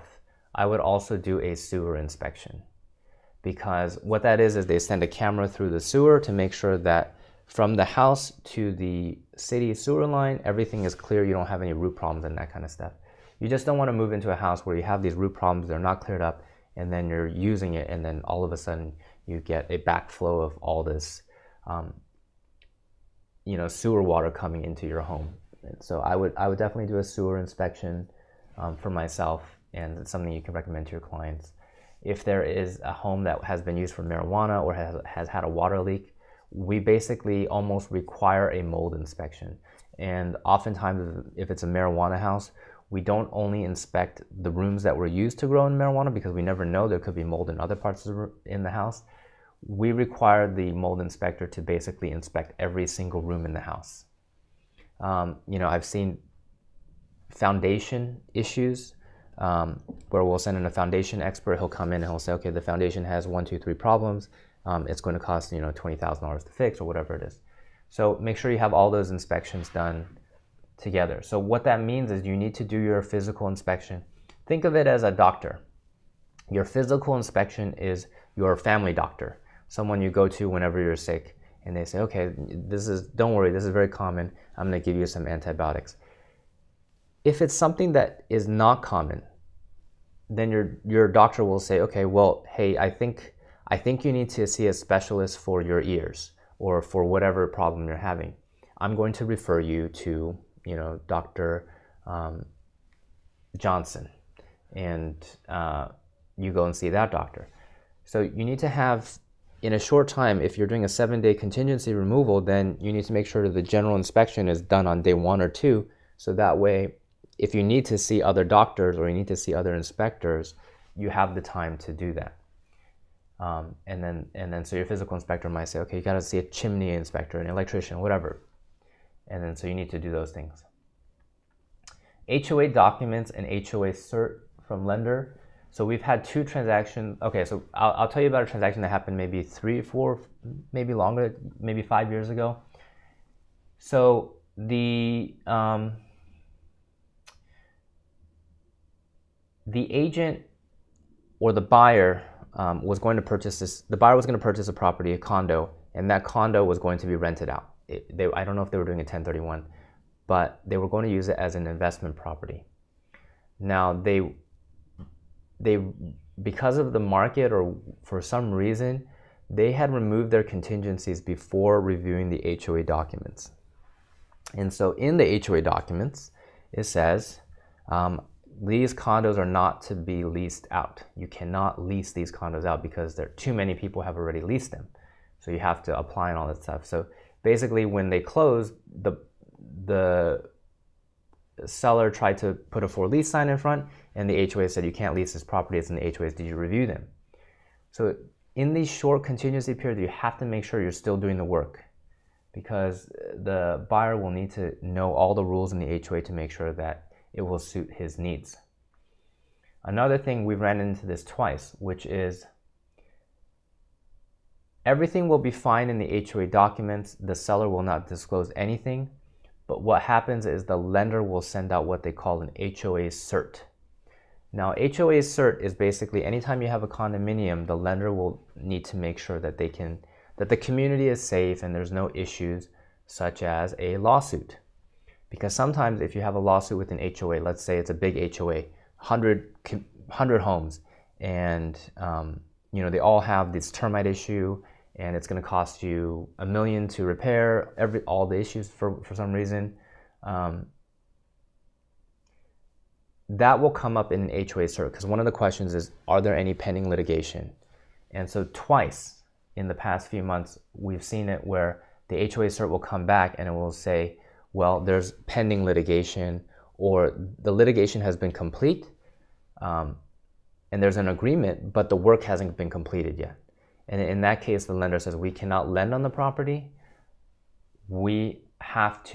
I would also do a sewer inspection. Because what that is they send a camera through the sewer to make sure that from the house to the city sewer line, everything is clear, you don't have any root problems and that kind of stuff. You just don't want to move into a house where you have these root problems, they're not cleared up, and then you're using it, and then all of a sudden you get a backflow of all this sewer water coming into your home. And so I would definitely do a sewer inspection for myself, and it's something you can recommend to your clients. If there is a home that has been used for marijuana or has had a water leak, we basically almost require a mold inspection. And oftentimes, if it's a marijuana house, we don't only inspect the rooms that were used to grow in marijuana because we never know, there could be mold in other parts in the house. We require the mold inspector to basically inspect every single room in the house. I've seen foundation issues where we'll send in a foundation expert. He'll come in and he'll say, okay, the foundation has 1, 2, 3 problems. It's going to cost $20,000 to fix or whatever it is. So make sure you have all those inspections done together. So what that means is you need to do your physical inspection. Think of it as a doctor. Your physical inspection is your family doctor, someone you go to whenever you're sick, and they say, okay, don't worry, this is very common. I'm going to give you some antibiotics. If it's something that is not common, then your doctor will say, okay, well, hey, I think you need to see a specialist for your ears or for whatever problem you're having. I'm going to refer you to, Dr. Johnson, and you go and see that doctor. So you need to have, in a short time, if you're doing a 7-day contingency removal, then you need to make sure that the general inspection is done on day 1 or 2, so that way, if you need to see other doctors or you need to see other inspectors, you have the time to do that. And then so your physical inspector might say, okay, you got to see a chimney inspector, an electrician, whatever. And then so you need to do those things. HOA documents and HOA cert from lender. So we've had 2 transactions. Okay, so I'll tell you about a transaction that happened maybe 3, 4, maybe longer, maybe 5 years ago. So the agent or the buyer was going to purchase this. The buyer was going to purchase a property, a condo, and that condo was going to be rented out. I don't know if they were doing a 1031, but they were going to use it as an investment property. Now they because of the market or for some reason, they had removed their contingencies before reviewing the HOA documents. And so in the HOA documents, it says these condos are not to be leased out. You cannot lease these condos out because too many people have already leased them. So you have to apply and all that stuff. So basically when they closed, the seller tried to put a for lease sign in front, and the HOA said you can't lease this property. It's in the HOAs. Did you review them? So in these short contingency periods, you have to make sure you're still doing the work, because the buyer will need to know all the rules in the HOA to make sure that it will suit his needs. Another thing, we've ran into this twice, which is everything will be fine in the HOA documents. The seller will not disclose anything, but what happens is the lender will send out what they call an HOA cert. Now, HOA cert is basically anytime you have a condominium, the lender will need to make sure that that the community is safe and there's no issues such as a lawsuit. Because sometimes if you have a lawsuit with an HOA, let's say it's a big HOA, 100 homes, and they all have this termite issue, and it's going to cost you $1 million to repair all the issues for some reason. That will come up in an HOA cert, because one of the questions is, are there any pending litigation? And so twice in the past few months, we've seen it where the HOA cert will come back and it will say, well, there's pending litigation, or the litigation has been complete, and there's an agreement, but the work hasn't been completed yet. And in that case, the lender says, we cannot lend on the property. We can't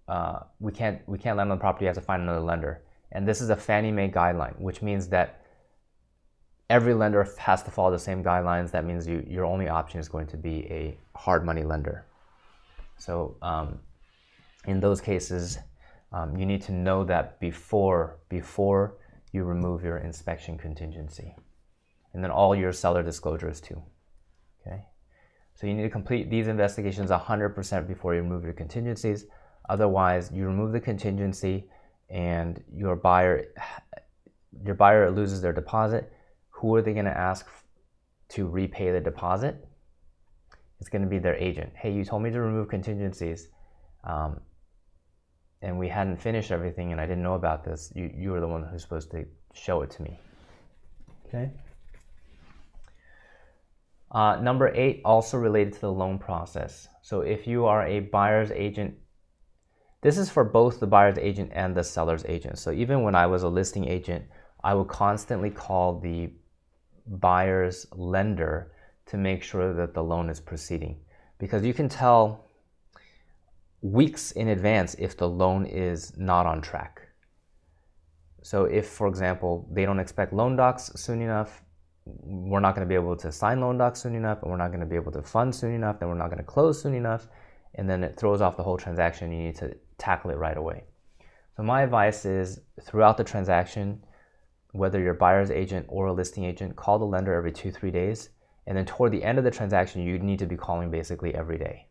lend on the property. You have to find another lender. And this is a Fannie Mae guideline, which means that every lender has to follow the same guidelines. That means your only option is going to be a hard money lender. So in those cases, you need to know that before you remove your inspection contingency. And then all your seller disclosures too. Okay? So you need to complete these investigations 100% before you remove your contingencies. Otherwise, you remove the contingency and your buyer loses their deposit. Who are they going to ask to repay the deposit? It's going to be their agent. Hey, you told me to remove contingencies, and we hadn't finished everything, and I didn't know about this. You were the one who's supposed to show it to me. Okay. Number 8, also related to the loan process. So if you are a buyer's agent, this is for both the buyer's agent and the seller's agent. So even when I was a listing agent, I would constantly call the buyer's lender to make sure that the loan is proceeding, because you can tell weeks in advance if the loan is not on track. So if, for example, they don't expect loan docs soon enough, we're not going to be able to sign loan docs soon enough, and we're not going to be able to fund soon enough, then we're not going to close soon enough, and then it throws off the whole transaction. You need to tackle it right away. So my advice is, throughout the transaction, whether you're a buyer's agent or a listing agent, call the lender every 2-3 days, and then toward the end of the transaction, you need to be calling basically every day.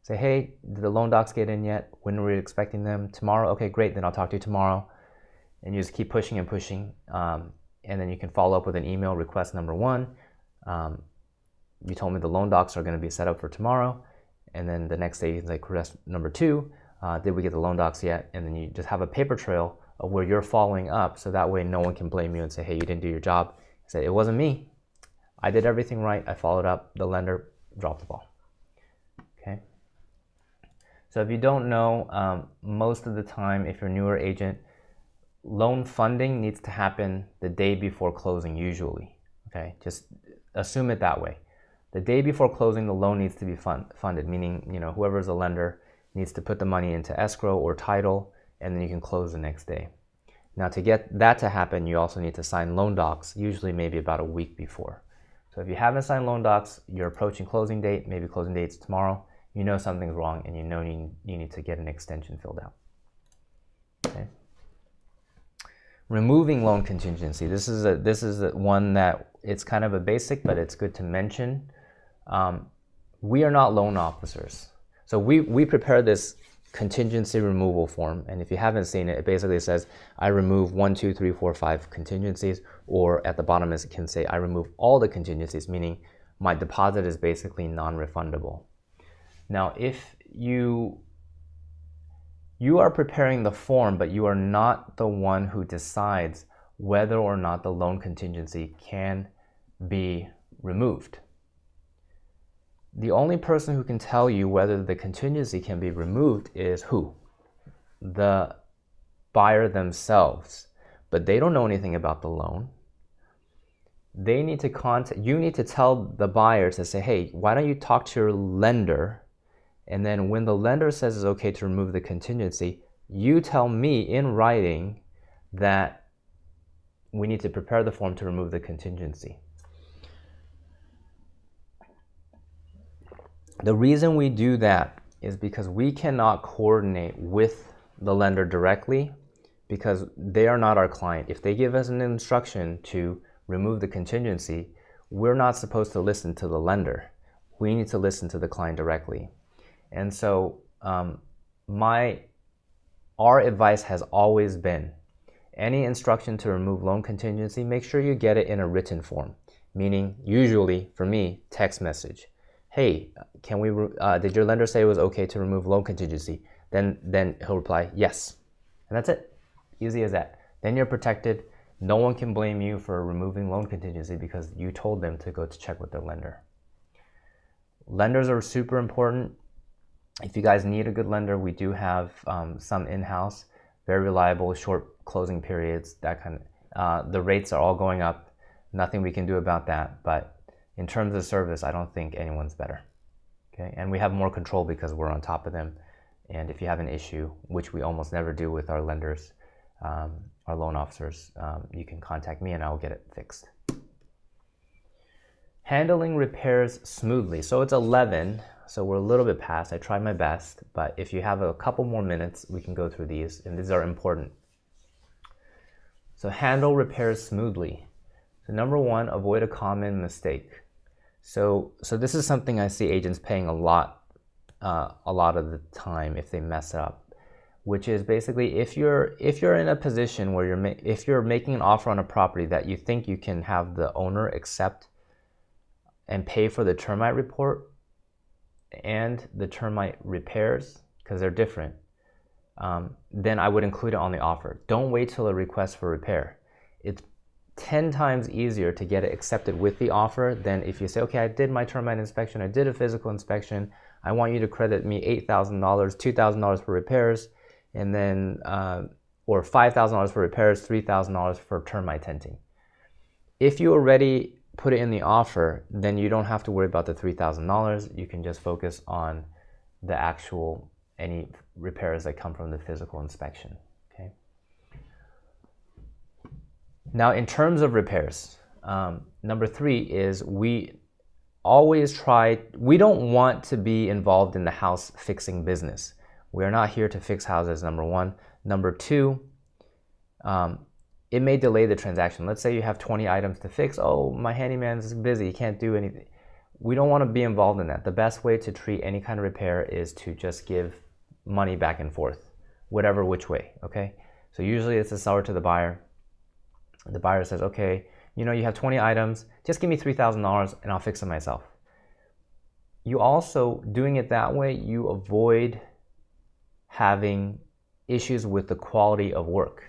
Say, hey, did the loan docs get in yet? When are we expecting them? Tomorrow? Okay, great, then I'll talk to you tomorrow. And you just keep pushing and pushing. And then you can follow up with an email, request number 1. You told me the loan docs are going to be set up for tomorrow. And then the next day, like request number 2, did we get the loan docs yet? And then you just have a paper trail of where you're following up, so that way no one can blame you and say, hey, you didn't do your job. Say, it wasn't me. I did everything right. I followed up. The lender dropped the ball. Okay. So if you don't know, most of the time, if you're a newer agent, loan funding needs to happen the day before closing usually. Okay, just assume it that way. The day before closing, the loan needs to be funded, meaning, whoever's a lender needs to put the money into escrow or title, and then you can close the next day. Now, to get that to happen, you also need to sign loan docs, usually maybe about a week before. So if you haven't signed loan docs, you're approaching closing date, maybe closing date's tomorrow, you know something's wrong, and you need to get an extension filled out. Okay. Removing loan contingency. This is one that it's kind of a basic, but it's good to mention. We are not loan officers. So we prepare this contingency removal form, and if you haven't seen it, it basically says I remove 1, 2, 3, 4, 5 contingencies, or at the bottom it can say I remove all the contingencies, meaning my deposit is basically non-refundable. Now, if you are preparing the form, but you are not the one who decides whether or not the loan contingency can be removed. The only person who can tell you whether the contingency can be removed is who? The buyer themselves. But they don't know anything about the loan. You need to tell the buyer to say, hey, why don't you talk to your lender? And then when the lender says it's okay to remove the contingency, you tell me in writing that we need to prepare the form to remove the contingency. The reason we do that is because we cannot coordinate with the lender directly, because they are not our client. If they give us an instruction to remove the contingency, we're not supposed to listen to the lender. We need to listen to the client directly. And so our advice has always been, any instruction to remove loan contingency, make sure you get it in a written form, meaning usually, for me, text message. Hey, did your lender say it was okay to remove loan contingency? Then he'll reply, yes. And that's it. Easy as that. Then you're protected. No one can blame you for removing loan contingency because you told them to go to check with their lender. Lenders are super important. If you guys need a good lender, we do have some in-house, very reliable, short closing periods, that kind of, the rates are all going up. Nothing we can do about that, but in terms of service, I don't think anyone's better. Okay, and we have more control because we're on top of them. And if you have an issue, which we almost never do with our lenders, our loan officers, you can contact me and I'll get it fixed. Handling repairs smoothly. So it's 11, so we're a little bit past. I tried my best, but if you have a couple more minutes, we can go through these, and these are important. So handle repairs smoothly. So number one, avoid a common mistake. So this is something I see agents paying a lot of the time if they mess up, which is basically if you're in a position where if you're making an offer on a property that you think you can have the owner accept and pay for the termite report and the termite repairs, because they're different, then I would include it on the offer. Don't wait till a request for repair. It's 10 times easier to get it accepted with the offer than if you say, okay, I did my termite inspection, I did a physical inspection, I want you to credit me $8,000, $2,000 for repairs, and then, or $5,000 for repairs, $3,000 for termite tenting. If you already put it in the offer, then you don't have to worry about the $3,000. You can just focus on the actual, any repairs that come from the physical inspection. Okay. Now, in terms of repairs, number 3 is we don't want to be involved in the house fixing business. We are not here to fix houses, number 1. Number 2, it may delay the transaction. Let's say you have 20 items to fix. Oh, my handyman's busy, he can't do anything. We don't want to be involved in that. The best way to treat any kind of repair is to just give money back and forth, whatever which way, okay? So usually it's the seller to the buyer. The buyer says, okay, you know, you have 20 items, just give me $3,000 and I'll fix them myself. You also, doing it that way, you avoid having issues with the quality of work.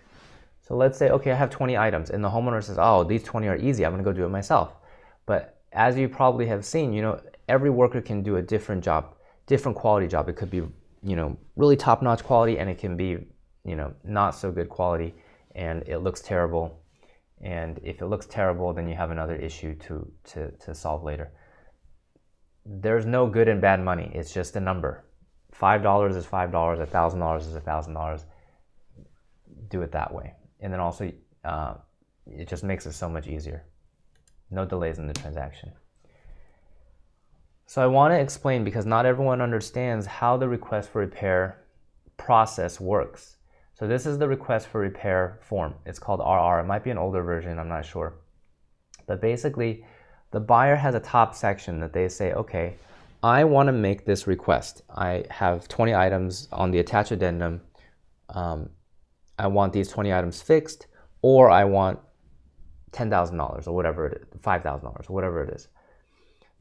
So let's say, okay, I have 20 items and the homeowner says, oh, these 20 are easy, I'm gonna go do it myself. But as you probably have seen, you know, every worker can do a different job, different quality job. It could be, you know, really top-notch quality, and it can be, you know, not so good quality and it looks terrible. And if it looks terrible, then you have another issue to solve later. There's no good and bad money. It's just a number. $5 is $5, $1,000 is $1,000. Do it that way. And then also, it just makes it so much easier. No delays in the transaction. So I want to explain, because not everyone understands how the request for repair process works. So this is the request for repair form. It's called RR. It might be an older version, I'm not sure. But basically, the buyer has a top section that they say, okay, I want to make this request. I have 20 items on the attached addendum. I want these 20 items fixed, or I want $10,000 or whatever it is, $5,000 or whatever it is.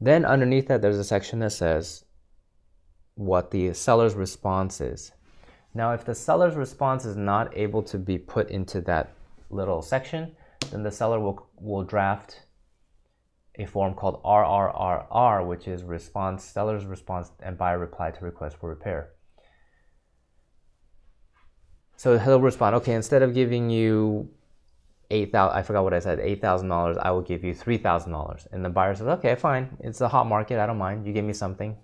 Then underneath that, there's a section that says what the seller's response is. Now, if the seller's response is not able to be put into that little section, then the seller will draft a form called RRRR, which is response, seller's response, and buyer reply to request for repair. So he'll respond, okay, instead of giving you $8,000, I forgot what I said, $8,000, I will give you $3,000. And the buyer says, okay, fine, it's a hot market, I don't mind, you give me something,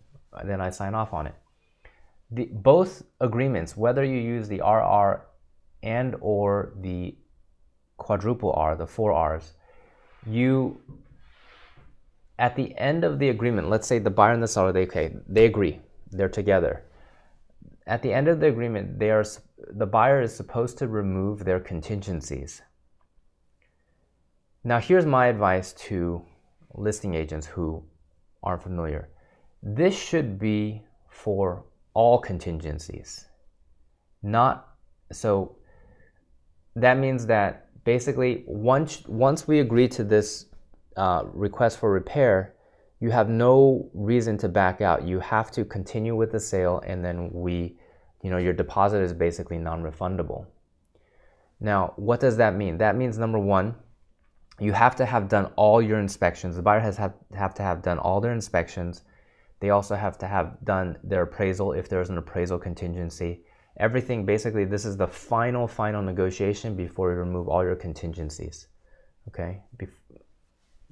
then I sign off on it. Both agreements, whether you use the RR and or the quadruple R, the 4 R's, at the end of the agreement, let's say the buyer and the seller, they agree, they're together. At the end of the agreement, the buyer is supposed to remove their contingencies. Now, here's my advice to listing agents who aren't familiar. This should be for all contingencies. So that means that basically once we agree to this request for repair, you have no reason to back out. You have to continue with the sale, and then your deposit is basically non-refundable. Now, what does that mean? That means, number one, you have to have done all your inspections. The buyer have to have done all their inspections. They also have to have done their appraisal if there's an appraisal contingency. Everything, basically, this is the final negotiation before you remove all your contingencies. Okay,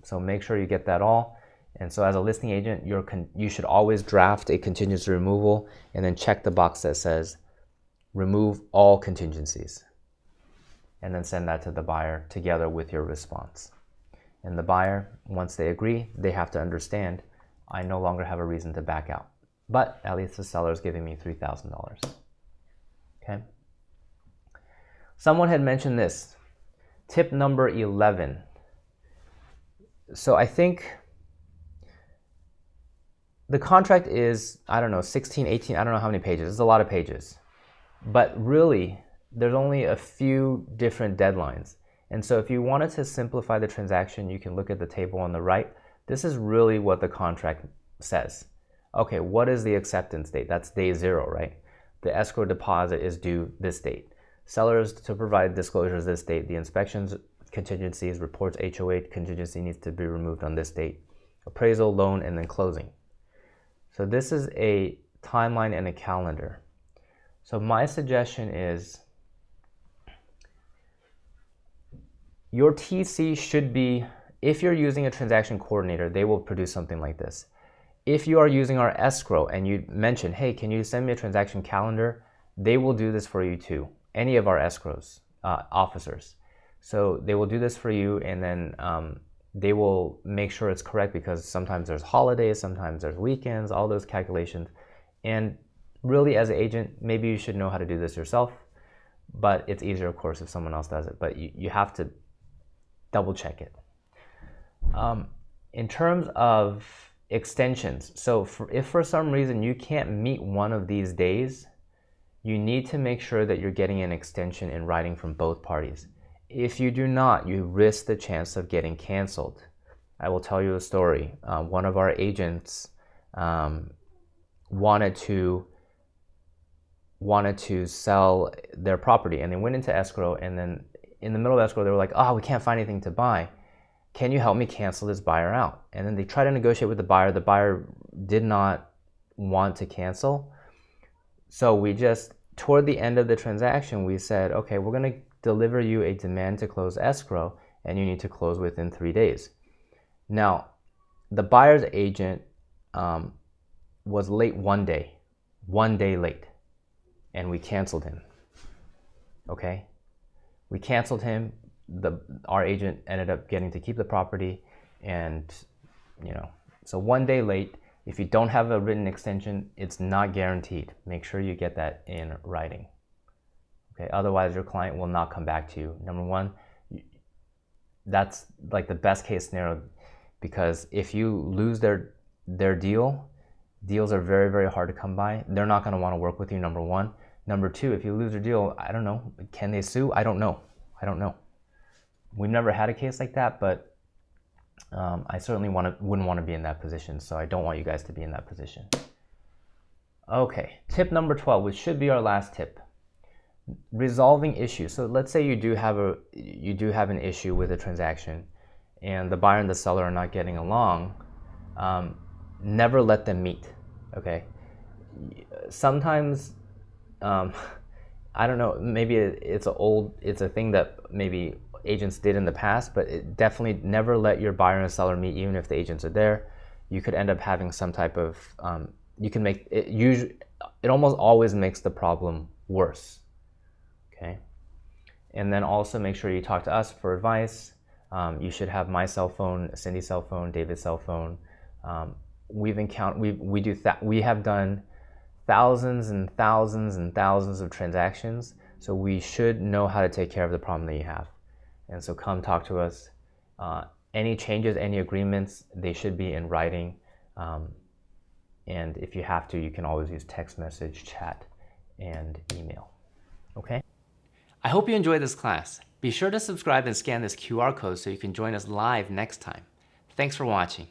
so make sure you get that all. And so as a listing agent, you should always draft a contingency removal and then check the box that says remove all contingencies, and then send that to the buyer together with your response. And the buyer, once they agree, they have to understand, I no longer have a reason to back out, but at least the seller is giving me $3,000. Okay. Someone had mentioned this, tip number 11. So I think the contract is, I don't know, 16, 18, I don't know how many pages. It's a lot of pages. But really, there's only a few different deadlines. And so if you wanted to simplify the transaction, you can look at the table on the right. This is really what the contract says. Okay, what is the acceptance date? That's day 0, right? The escrow deposit is due this date. Sellers to provide disclosures this date. The inspections, contingencies, reports, HOA contingency needs to be removed on this date. Appraisal, loan, and then closing. So this is a timeline and a calendar. So my suggestion is your TC should be, if you're using a transaction coordinator, they will produce something like this. If you are using our escrow and you mention, hey, can you send me a transaction calendar? They will do this for you too. Any of our escrows officers. So they will do this for you, and then they will make sure it's correct, because sometimes there's holidays, sometimes there's weekends, all those calculations. And really, as an agent, maybe you should know how to do this yourself, but it's easier, of course, if someone else does it. But you have to double check it. In terms of extensions, so if for some reason you can't meet one of these days, you need to make sure that you're getting an extension in writing from both parties. If you do not, you risk the chance of getting canceled. I will tell you a story. One of our agents wanted to sell their property, and they went into escrow, and then in the middle of escrow they were like, oh, we can't find anything to buy. Can you help me cancel this buyer out? And then they tried to negotiate with the buyer. The buyer did not want to cancel. So we just, toward the end of the transaction, we said, okay, we're going to deliver you a demand to close escrow, and you need to close within 3 days. Now, the buyer's agent was late one day late, and we canceled him. Okay? We canceled him. Our agent ended up getting to keep the property, and so 1 day late. If you don't have a written extension, it's not guaranteed. Make sure you get that in writing. Okay, otherwise your client will not come back to you. Number one, that's like the best case scenario, because if you lose their deals are very, very hard to come by. They're not going to want to work with you, number one. Number two, if you lose your deal, I don't know, can they sue? I don't know. We've never had a case like that, but I certainly wouldn't want to be in that position, so I don't want you guys to be in that position. Okay, tip number 12, which should be our last tip. Resolving issues. So let's say you do have an issue with a transaction, and the buyer and the seller are not getting along. Never let them meet. Okay. Sometimes, I don't know. Maybe it's a thing that maybe agents did in the past, but it definitely never let your buyer and seller meet, even if the agents are there. You could end up having some type of. You can make it. It almost always makes the problem worse. Okay, and then also make sure you talk to us for advice. You should have my cell phone, Cindy's cell phone, David's cell phone. We have done thousands and thousands and thousands of transactions, so we should know how to take care of the problem that you have. And so come talk to us. Any changes, any agreements, they should be in writing. And if you have to, you can always use text message, chat, and email. Okay? I hope you enjoyed this class. Be sure to subscribe and scan this QR code so you can join us live next time. Thanks for watching.